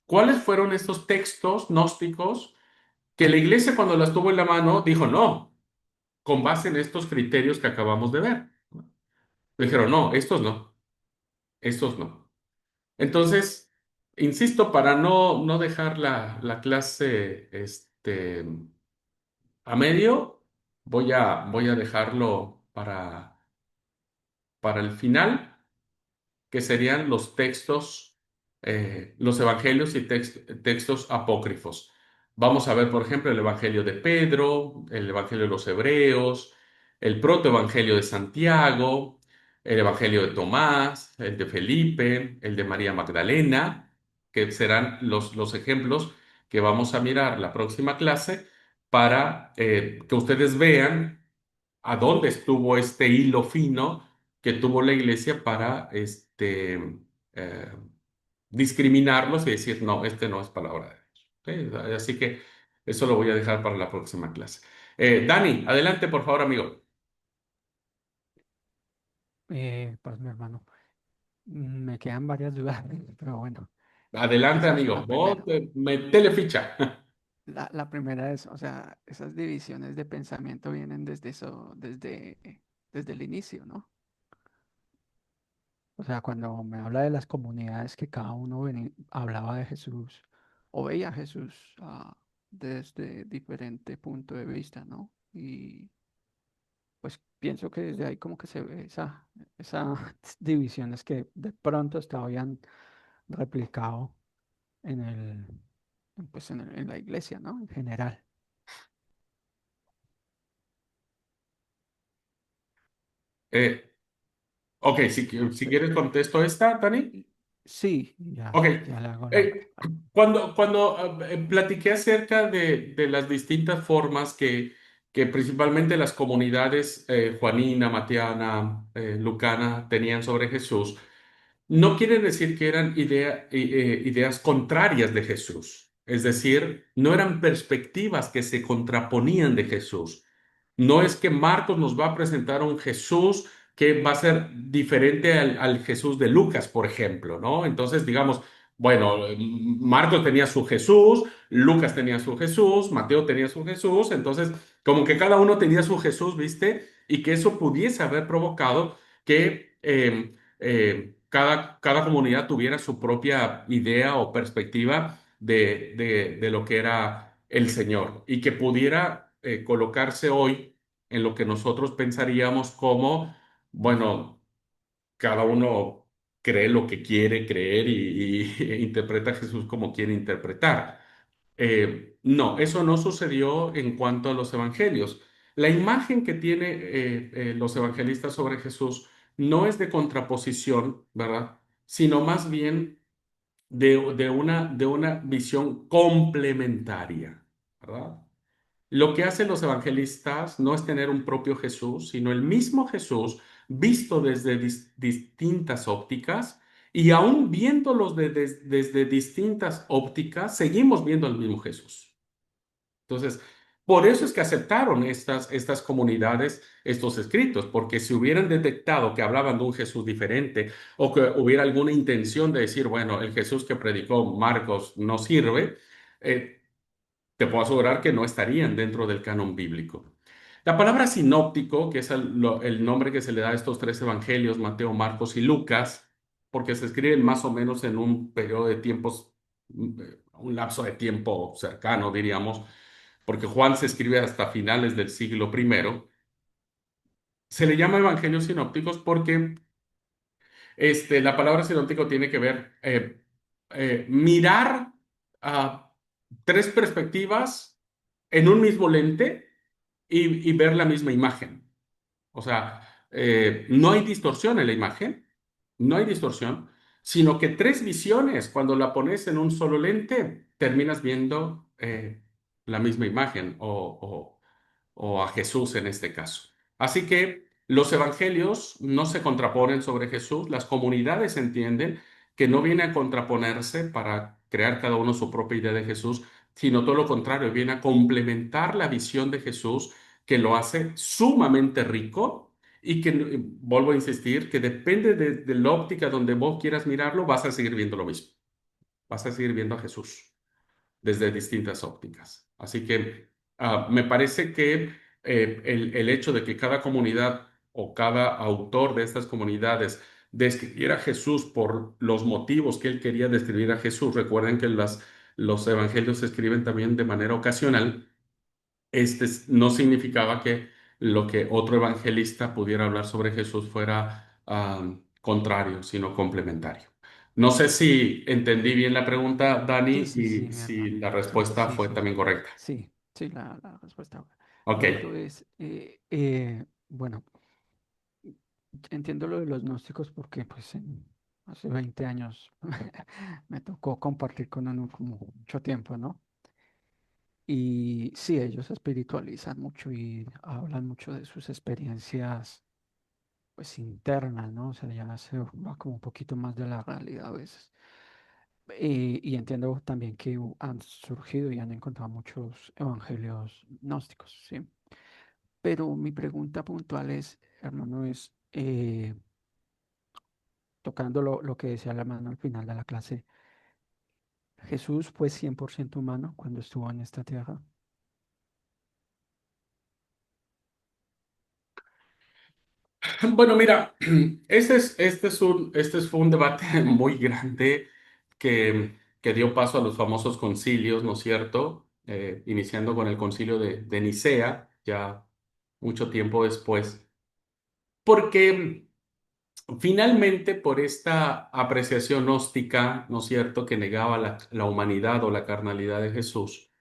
¿Cuáles fueron estos textos gnósticos que la iglesia cuando las tuvo en la mano dijo no, con base en estos criterios que acabamos de ver? Dijeron no, estos no, estos no. Entonces, insisto, para no dejar la clase a medio, voy a dejarlo para el final, que serían los textos, los evangelios y textos apócrifos. Vamos a ver, por ejemplo, el Evangelio de Pedro, el Evangelio de los Hebreos, el protoevangelio de Santiago, el Evangelio de Tomás, el de Felipe, el de María Magdalena, que serán los ejemplos que vamos a mirar la próxima clase para que ustedes vean a dónde estuvo este hilo fino que tuvo la iglesia para eh, discriminarlos y decir, no, este no es palabra de Dios. ¿Sí? Así que eso lo voy a dejar para la próxima clase. Dani, adelante, por favor, amigo. Pues mi hermano, me quedan varias dudas, pero bueno, Adelante, quizás amigo. la Vos, primera. metele ficha. La primera es, o sea, esas divisiones de pensamiento vienen desde el inicio, ¿no? O sea, cuando me habla de las comunidades que cada uno hablaba de Jesús o veía a Jesús desde diferente punto de vista, ¿no? Y pues pienso que desde ahí como que se ve esas divisiones que de pronto hasta habían replicado en en la iglesia, ¿no? En general. Eh, ok, si Entonces, quieres contesto esta, Dani. sí, Ok. ya le hago Eh, cuando platiqué acerca de las distintas formas que principalmente las comunidades juanina, matiana, lucana tenían sobre Jesús, no quiere decir que eran ideas contrarias de Jesús. Es decir, no eran perspectivas que se contraponían de Jesús. No es que Marcos nos va a presentar un Jesús que va a ser diferente al Jesús de Lucas, por ejemplo, ¿no? Entonces, digamos, bueno, Marcos tenía su Jesús, Lucas tenía su Jesús, Mateo tenía su Jesús, entonces, como que cada uno tenía su Jesús, ¿viste? Y que eso pudiese haber provocado que cada comunidad tuviera su propia idea o perspectiva de lo que era el Señor y que pudiera colocarse hoy en lo que nosotros pensaríamos como, bueno, cada uno cree lo que quiere creer e interpreta a Jesús como quiere interpretar. No, eso no sucedió en cuanto a los evangelios. La imagen que tiene los evangelistas sobre Jesús no es de contraposición, ¿verdad? Sino más bien de una visión complementaria, ¿verdad? Lo que hacen los evangelistas no es tener un propio Jesús, sino el mismo Jesús visto desde distintas ópticas y aún viéndolos desde distintas ópticas, seguimos viendo al mismo Jesús. Entonces, por eso es que aceptaron estas comunidades estos escritos, porque si hubieran detectado que hablaban de un Jesús diferente o que hubiera alguna intención de decir, bueno, el Jesús que predicó Marcos no sirve, eh, te puedo asegurar que no estarían dentro del canon bíblico. La palabra sinóptico, que es el nombre que se le da a estos tres evangelios, Mateo, Marcos y Lucas, porque se escriben más o menos en un periodo de tiempos, un lapso de tiempo cercano, diríamos, porque Juan se escribe hasta finales del siglo primero. Se le llama evangelios sinópticos porque la palabra sinóptico tiene que ver mirar a tres perspectivas en un mismo lente y ver la misma imagen. O sea, no hay distorsión en la imagen, no hay distorsión, sino que tres visiones, cuando la pones en un solo lente, terminas viendo la misma imagen o a Jesús en este caso. Así que los evangelios no se contraponen sobre Jesús, las comunidades entienden que no viene a contraponerse para crear cada uno su propia idea de Jesús, sino todo lo contrario, viene a complementar la visión de Jesús que lo hace sumamente rico y que, vuelvo a insistir, que depende de la óptica donde vos quieras mirarlo, vas a seguir viendo lo mismo, vas a seguir viendo a Jesús desde distintas ópticas. Así que me parece que el hecho de que cada comunidad o cada autor de estas comunidades describiera a Jesús por los motivos que él quería describir a Jesús, recuerden que los evangelios se escriben también de manera ocasional, no significaba que lo que otro evangelista pudiera hablar sobre Jesús fuera contrario, sino complementario. No sé si entendí bien la pregunta, Sí, Dani, sí, sí, y mi si hermano. la Sí, respuesta sí, fue sí. también correcta. Sí, sí, la respuesta. Ok. Lo otro es, bueno, entiendo lo de los gnósticos porque pues hace 20 años me tocó compartir con uno como mucho tiempo, ¿no? Y sí, ellos espiritualizan mucho y hablan mucho de sus experiencias pues internas, ¿no? O sea, ya se va como un poquito más de la realidad a veces. Y entiendo también que han surgido y han encontrado muchos evangelios gnósticos, ¿sí? Pero mi pregunta puntual es, hermano, es, tocando lo que decía el hermano al final de la clase, ¿Jesús fue 100% humano cuando estuvo en esta tierra? Bueno, mira, este fue un debate muy grande que dio paso a los famosos concilios, ¿no es cierto? Iniciando con el concilio de Nicea, ya mucho tiempo después. Porque finalmente, por esta apreciación gnóstica, ¿no es cierto?, que negaba la humanidad o la carnalidad de Jesús,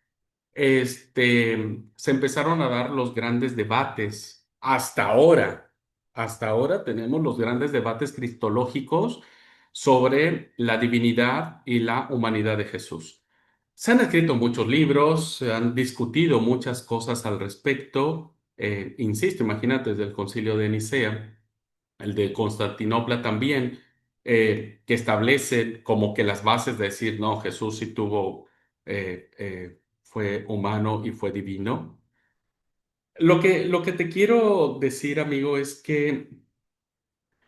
se empezaron a dar los grandes debates. Hasta ahora, tenemos los grandes debates cristológicos sobre la divinidad y la humanidad de Jesús. Se han escrito muchos libros, se han discutido muchas cosas al respecto. Insisto, imagínate desde el Concilio de Nicea, el de Constantinopla también, que establecen como que las bases de decir, no, Jesús sí fue humano y fue divino. Lo que te quiero decir, amigo, es que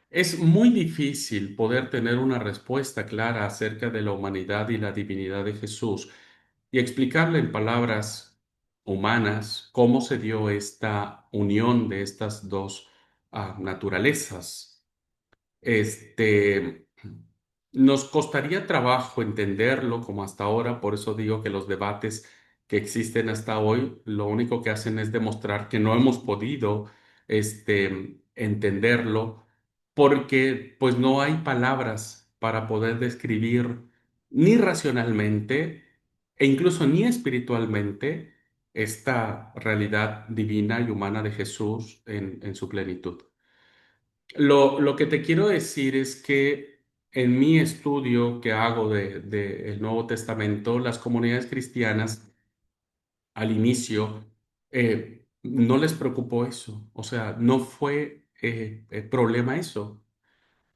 es muy difícil poder tener una respuesta clara acerca de la humanidad y la divinidad de Jesús y explicarle en palabras humanas cómo se dio esta unión de estas dos naturalezas. Este, nos costaría trabajo entenderlo como hasta ahora, por eso digo que los debates que existen hasta hoy, lo único que hacen es demostrar que no hemos podido, entenderlo, porque pues no hay palabras para poder describir ni racionalmente e incluso ni espiritualmente esta realidad divina y humana de Jesús en su plenitud. Lo que te quiero decir es que en mi estudio que hago del Nuevo Testamento, las comunidades cristianas al inicio no les preocupó eso, o sea, no fue problema eso.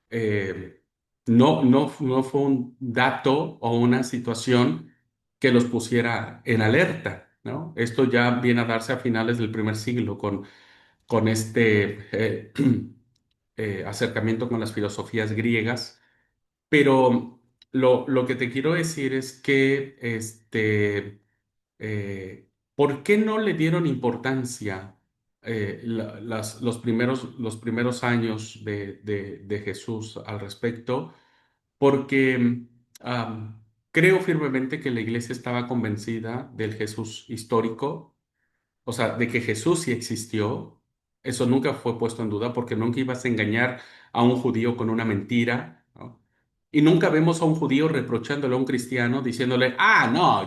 Eh, no fue un dato o una situación que los pusiera en alerta, ¿no? Esto ya viene a darse a finales del primer siglo con acercamiento con las filosofías griegas, pero lo que te quiero decir es que, ¿por qué no le dieron importancia los primeros años de Jesús al respecto? Porque creo firmemente que la iglesia estaba convencida del Jesús histórico, o sea, de que Jesús sí existió. Eso nunca fue puesto en duda porque nunca ibas a engañar a un judío con una mentira, ¿no? Y nunca vemos a un judío reprochándole a un cristiano diciéndole, no,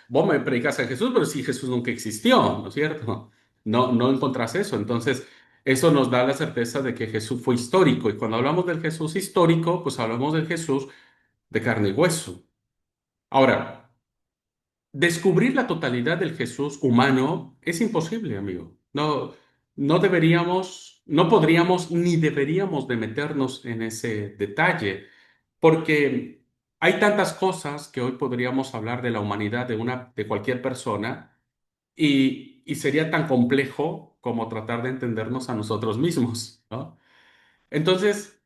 vos me predicas a Jesús, pero si Jesús nunca existió, ¿no es cierto? No, no encontrás eso. Entonces, eso nos da la certeza de que Jesús fue histórico. Y cuando hablamos del Jesús histórico, pues hablamos del Jesús de carne y hueso. Ahora, descubrir la totalidad del Jesús humano es imposible, amigo. No, no deberíamos, no podríamos ni deberíamos de meternos en ese detalle, porque hay tantas cosas que hoy podríamos hablar de la humanidad de cualquier persona y sería tan complejo como tratar de entendernos a nosotros mismos, ¿no? Entonces,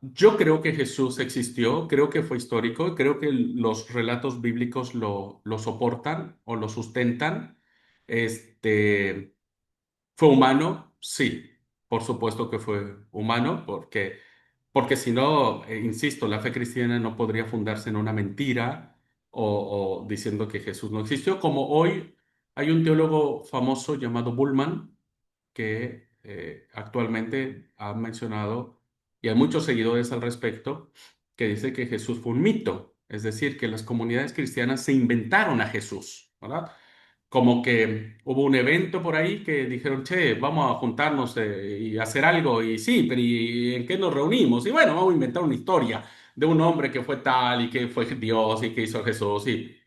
yo creo que Jesús existió, creo que fue histórico, creo que los relatos bíblicos lo soportan o lo sustentan. Este, ¿Fue humano? Sí, por supuesto que fue humano, porque si no, insisto, la fe cristiana no podría fundarse en una mentira o diciendo que Jesús no existió, como hoy hay un teólogo famoso llamado Bullman que actualmente ha mencionado, y hay muchos seguidores al respecto, que dice que Jesús fue un mito, es decir, que las comunidades cristianas se inventaron a Jesús, ¿verdad? Como que hubo un evento por ahí que dijeron, che, vamos a juntarnos y hacer algo, y sí, pero ¿y en qué nos reunimos? Y bueno, vamos a inventar una historia de un hombre que fue tal y que fue Dios y que hizo Jesús. Y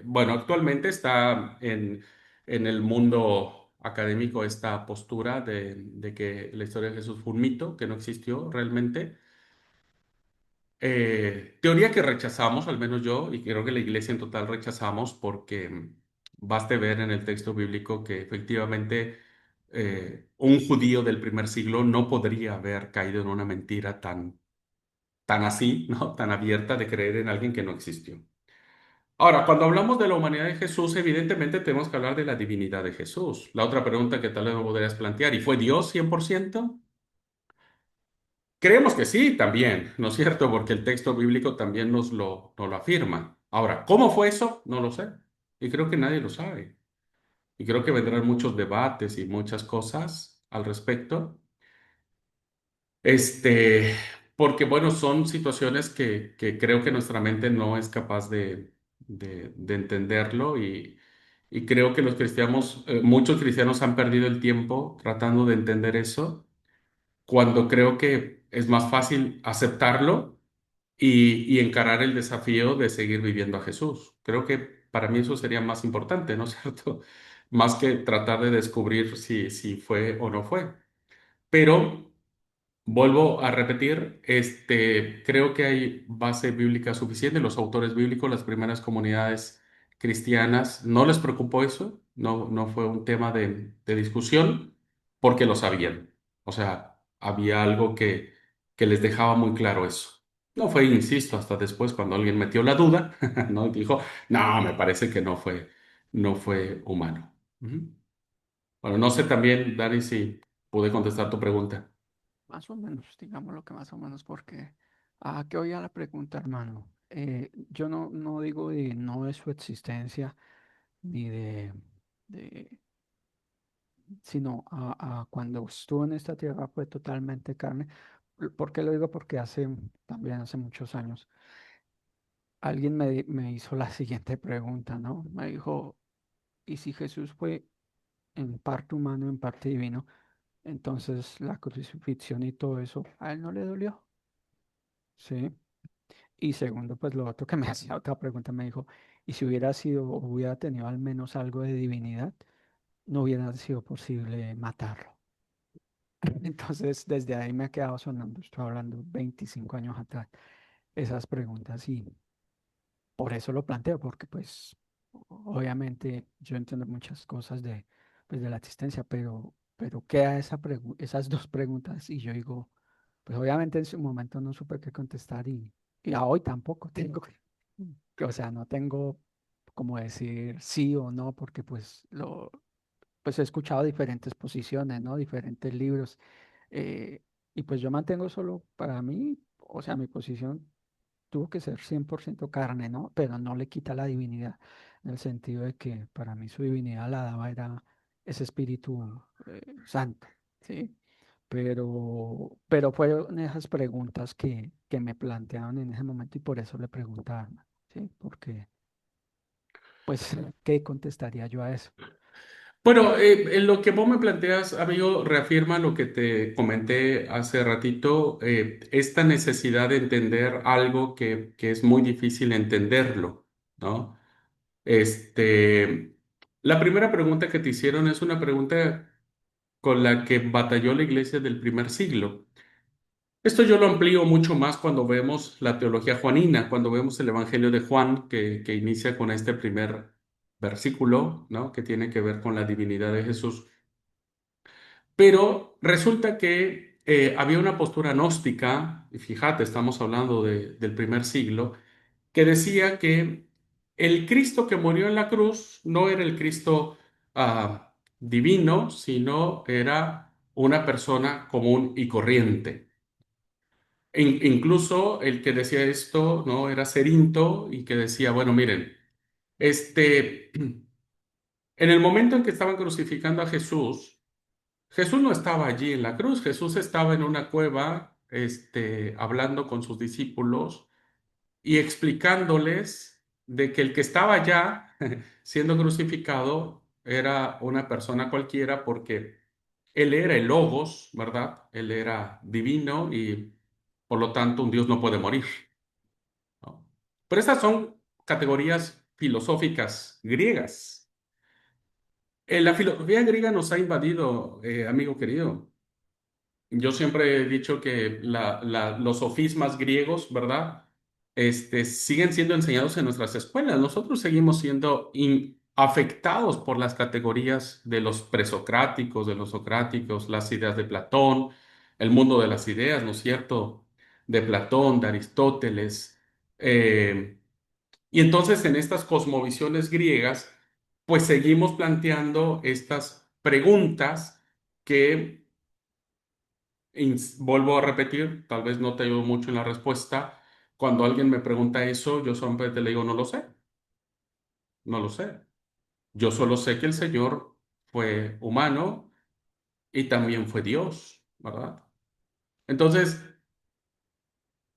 bueno, actualmente está en el mundo académico esta postura de que la historia de Jesús fue un mito, que no existió realmente. Teoría que rechazamos, al menos yo, y creo que la iglesia en total rechazamos, porque baste ver en el texto bíblico que efectivamente un judío del primer siglo no podría haber caído en una mentira tan así, ¿no? Tan abierta de creer en alguien que no existió. Ahora, cuando hablamos de la humanidad de Jesús, evidentemente tenemos que hablar de la divinidad de Jesús. La otra pregunta que tal vez me podrías plantear, ¿y fue Dios 100%? Creemos que sí, también, ¿no es cierto? Porque el texto bíblico también nos lo afirma. Ahora, ¿cómo fue eso? No lo sé. Y creo que nadie lo sabe. Y creo que vendrán muchos debates y muchas cosas al respecto. Este, Porque, bueno, son situaciones que creo que nuestra mente no es capaz de entenderlo y creo que los cristianos, muchos cristianos han perdido el tiempo tratando de entender eso, cuando creo que es más fácil aceptarlo y encarar el desafío de seguir viviendo a Jesús. Creo que para mí eso sería más importante, ¿no es cierto? Más que tratar de descubrir si fue o no fue. Pero vuelvo a repetir, creo que hay base bíblica suficiente. Los autores bíblicos, las primeras comunidades cristianas, no les preocupó eso. no fue un tema de discusión porque lo sabían. O sea, había algo que les dejaba muy claro eso. No fue, insisto, hasta después cuando alguien metió la duda, ¿no? Y dijo, no, me parece que no fue humano. Ujú. Bueno, no sé también, Dani, si pude contestar tu pregunta. Más o menos, digamos lo que más o menos, porque que oía la pregunta, hermano. Yo no digo de no de su existencia, ni de sino a cuando estuvo en esta tierra fue totalmente carne. ¿Por qué lo digo? Porque también hace muchos años, alguien me hizo la siguiente pregunta, ¿no? Me dijo, ¿y si Jesús fue en parte humano, en parte divino? Entonces la crucifixión y todo eso, ¿a él no le dolió? Sí. Y segundo, pues lo otro que me hacía otra pregunta, me dijo, ¿y si hubiera sido o hubiera tenido al menos algo de divinidad, no hubiera sido posible matarlo? Entonces, desde ahí me ha quedado sonando, estoy hablando 25 años atrás, esas preguntas y por eso lo planteo, porque pues obviamente yo entiendo muchas cosas pues, de la existencia, pero queda esas dos preguntas y yo digo, pues obviamente en su momento no supe qué contestar y a hoy tampoco tengo, o sea, no tengo como decir sí o no, porque pues he escuchado diferentes posiciones, ¿no? Diferentes libros. Y pues yo mantengo solo para mí, o sea, mi posición tuvo que ser 100% carne, ¿no? Pero no le quita la divinidad, en el sentido de que para mí su divinidad la daba era ese espíritu santo, ¿sí? Pero fueron esas preguntas que me planteaban en ese momento y por eso le preguntaba, ¿sí? Porque, pues, ¿qué contestaría yo a eso? Bueno, en lo que vos me planteas, amigo, reafirma lo que te comenté hace ratito, esta necesidad de entender algo que es muy difícil entenderlo, ¿no? Este, la primera pregunta que te hicieron es una pregunta con la que batalló la iglesia del primer siglo. Esto yo lo amplío mucho más cuando vemos la teología juanina, cuando vemos el Evangelio de Juan, que inicia con este primer versículo, ¿no? Que tiene que ver con la divinidad de Jesús. Pero resulta que había una postura gnóstica, y fíjate, estamos hablando del primer siglo, que decía que el Cristo que murió en la cruz no era el Cristo divino, sino era una persona común y corriente. Incluso el que decía esto, ¿no? Era Cerinto y que decía, bueno, miren, este, en el momento en que estaban crucificando a Jesús, Jesús no estaba allí en la cruz, Jesús estaba en una cueva, hablando con sus discípulos y explicándoles de que el que estaba allá siendo crucificado era una persona cualquiera porque él era el Logos, ¿verdad? Él era divino y por lo tanto un Dios no puede morir, ¿no? Pero estas son categorías filosóficas griegas. La filosofía griega nos ha invadido, amigo querido. Yo siempre he dicho que los sofismas griegos, ¿verdad? Siguen siendo enseñados en nuestras escuelas. Nosotros seguimos siendo afectados por las categorías de los presocráticos, de los socráticos, las ideas de Platón, el mundo de las ideas, ¿no es cierto? De Platón, de Aristóteles. Eh, y entonces en estas cosmovisiones griegas, pues seguimos planteando estas preguntas que vuelvo a repetir, tal vez no te ayudo mucho en la respuesta. Cuando alguien me pregunta eso, yo solamente le digo, no lo sé, no lo sé. Yo solo sé que el Señor fue humano y también fue Dios, ¿verdad? Entonces,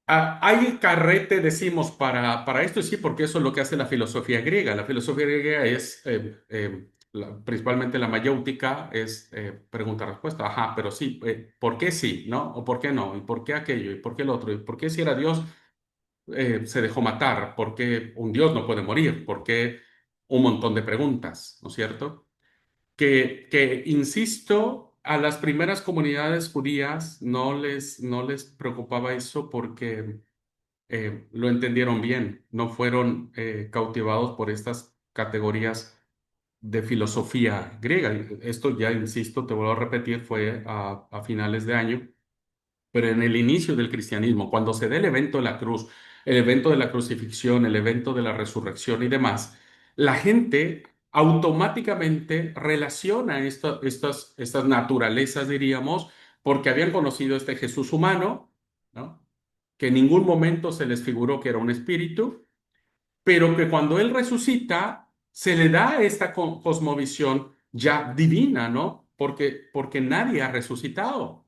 hay carrete, decimos, para esto, y sí, porque eso es lo que hace la filosofía griega. La filosofía griega es, principalmente la mayéutica, es pregunta-respuesta. Ajá, pero sí, ¿por qué sí, no? ¿O por qué no? ¿Y por qué aquello? ¿Y por qué el otro? ¿Y por qué si era Dios se dejó matar? ¿Por qué un Dios no puede morir? ¿Por qué un montón de preguntas, ¿no es cierto? Insisto, a las primeras comunidades judías no les preocupaba eso porque lo entendieron bien, no fueron cautivados por estas categorías de filosofía griega. Esto ya, insisto, te vuelvo a repetir, fue a finales de año. Pero en el inicio del cristianismo, cuando se da el evento de la cruz, el evento de la crucifixión, el evento de la resurrección y demás, la gente automáticamente relaciona estas naturalezas, diríamos, porque habían conocido este Jesús humano, ¿no? Que en ningún momento se les figuró que era un espíritu, pero que cuando él resucita, se le da esta cosmovisión ya divina, ¿no? Porque nadie ha resucitado.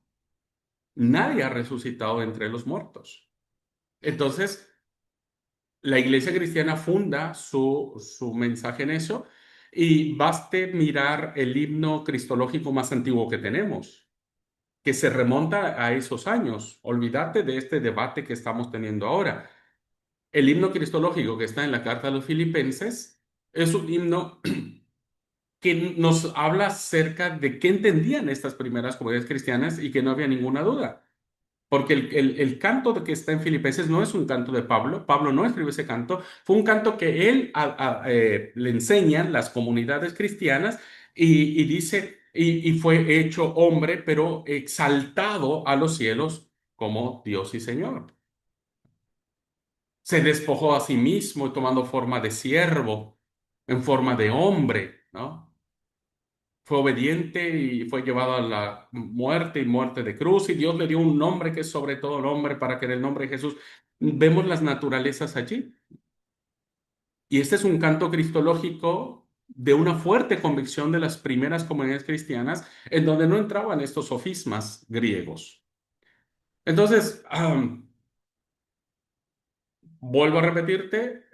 Nadie ha resucitado entre los muertos. Entonces, la iglesia cristiana funda su mensaje en eso y baste mirar el himno cristológico más antiguo que tenemos, que se remonta a esos años. Olvídate de este debate que estamos teniendo ahora. El himno cristológico que está en la carta a los filipenses es un himno que nos habla acerca de qué entendían estas primeras comunidades cristianas y que no había ninguna duda. Porque el canto que está en Filipenses no es un canto de Pablo. Pablo no escribió ese canto. Fue un canto que él le enseñan las comunidades cristianas y dice, y fue hecho hombre, pero exaltado a los cielos como Dios y Señor. Se despojó a sí mismo y tomando forma de siervo, en forma de hombre, ¿no? Fue obediente y fue llevado a la muerte y muerte de cruz, y Dios le dio un nombre que es sobre todo nombre para que en el nombre de Jesús vemos las naturalezas allí. Y este es un canto cristológico de una fuerte convicción de las primeras comunidades cristianas en donde no entraban estos sofismas griegos. Entonces, vuelvo a repetirte,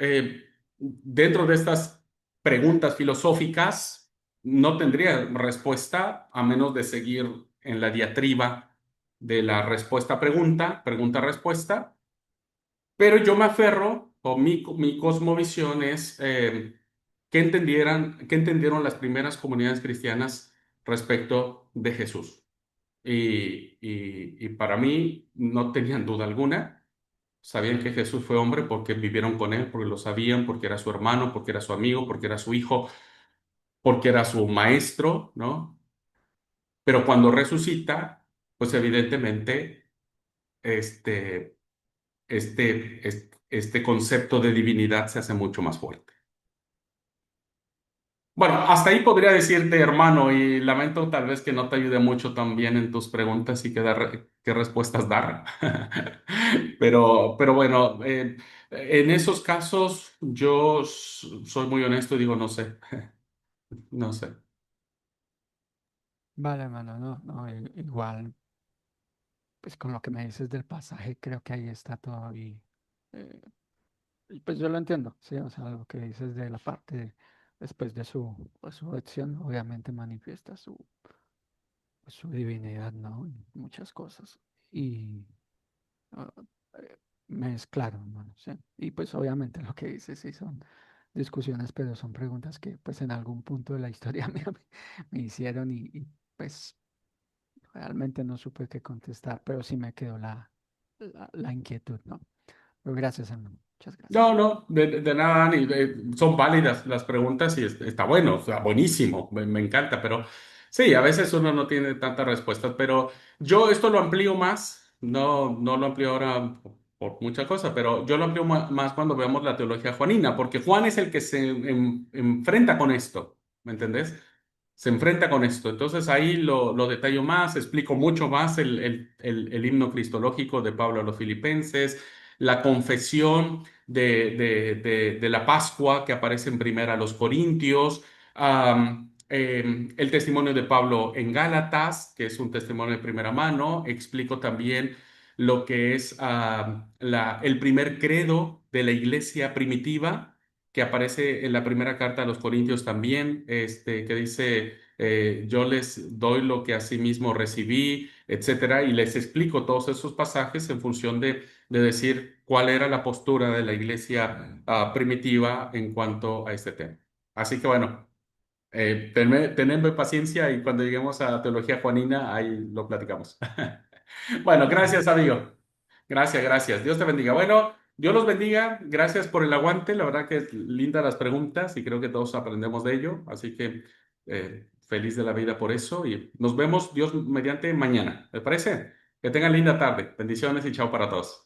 dentro de estas preguntas filosóficas no tendría respuesta a menos de seguir en la diatriba de la respuesta-pregunta, pregunta-respuesta, pero yo me aferro, o mi cosmovisión es qué entendieron las primeras comunidades cristianas respecto de Jesús. Y para mí no tenían duda alguna. Sabían que Jesús fue hombre porque vivieron con él, porque lo sabían, porque era su hermano, porque era su amigo, porque era su hijo, porque era su maestro, ¿no? Pero cuando resucita, pues evidentemente este, este concepto de divinidad se hace mucho más fuerte. Bueno, hasta ahí podría decirte, hermano, y lamento tal vez que no te ayude mucho también en tus preguntas y qué respuestas dar. Pero bueno, en esos casos yo soy muy honesto y digo, no sé, no sé. Vale, hermano, no, no, igual, pues con lo que me dices del pasaje, creo que ahí está todavía. eh, y pues yo lo entiendo, sí, o sea, lo que dices de la parte después de su resurrección, obviamente manifiesta su divinidad, ¿no? Y muchas cosas. Y ah, me es claro, hermano, sí. Y pues obviamente lo que dices sí son discusiones, pero son preguntas que pues en algún punto de la historia me hicieron y, pues realmente no supe qué contestar, pero sí me quedó la inquietud, ¿no? Pero gracias, hermano. Muchas No, gracias. no, de nada, Dani. Son válidas las preguntas y está bueno, o sea, buenísimo, me encanta, pero sí, a veces uno no tiene tantas respuestas, pero yo esto lo amplío más, no lo amplío ahora por muchas cosas, pero yo lo amplío más cuando veamos la teología juanina, porque Juan es el que se enfrenta con esto, ¿me entendés? Se enfrenta con esto, entonces ahí lo detallo más, explico mucho más el himno cristológico de Pablo a los Filipenses, la confesión de la Pascua que aparece en primera a los Corintios, el testimonio de Pablo en Gálatas, que es un testimonio de primera mano. Explico también lo que es el primer credo de la iglesia primitiva, que aparece en la primera carta a los Corintios también, que dice, yo les doy lo que asimismo recibí, etcétera, y les explico todos esos pasajes en función de decir cuál era la postura de la iglesia primitiva en cuanto a este tema. Así que bueno, tenedme paciencia y cuando lleguemos a teología juanina, ahí lo platicamos. Bueno, gracias, amigo. Gracias, gracias. Dios te bendiga. Bueno, Dios los bendiga. Gracias por el aguante. La verdad que es linda las preguntas y creo que todos aprendemos de ello. Así que feliz de la vida por eso y nos vemos Dios mediante mañana. ¿Me parece? Que tengan linda tarde. Bendiciones y chao para todos.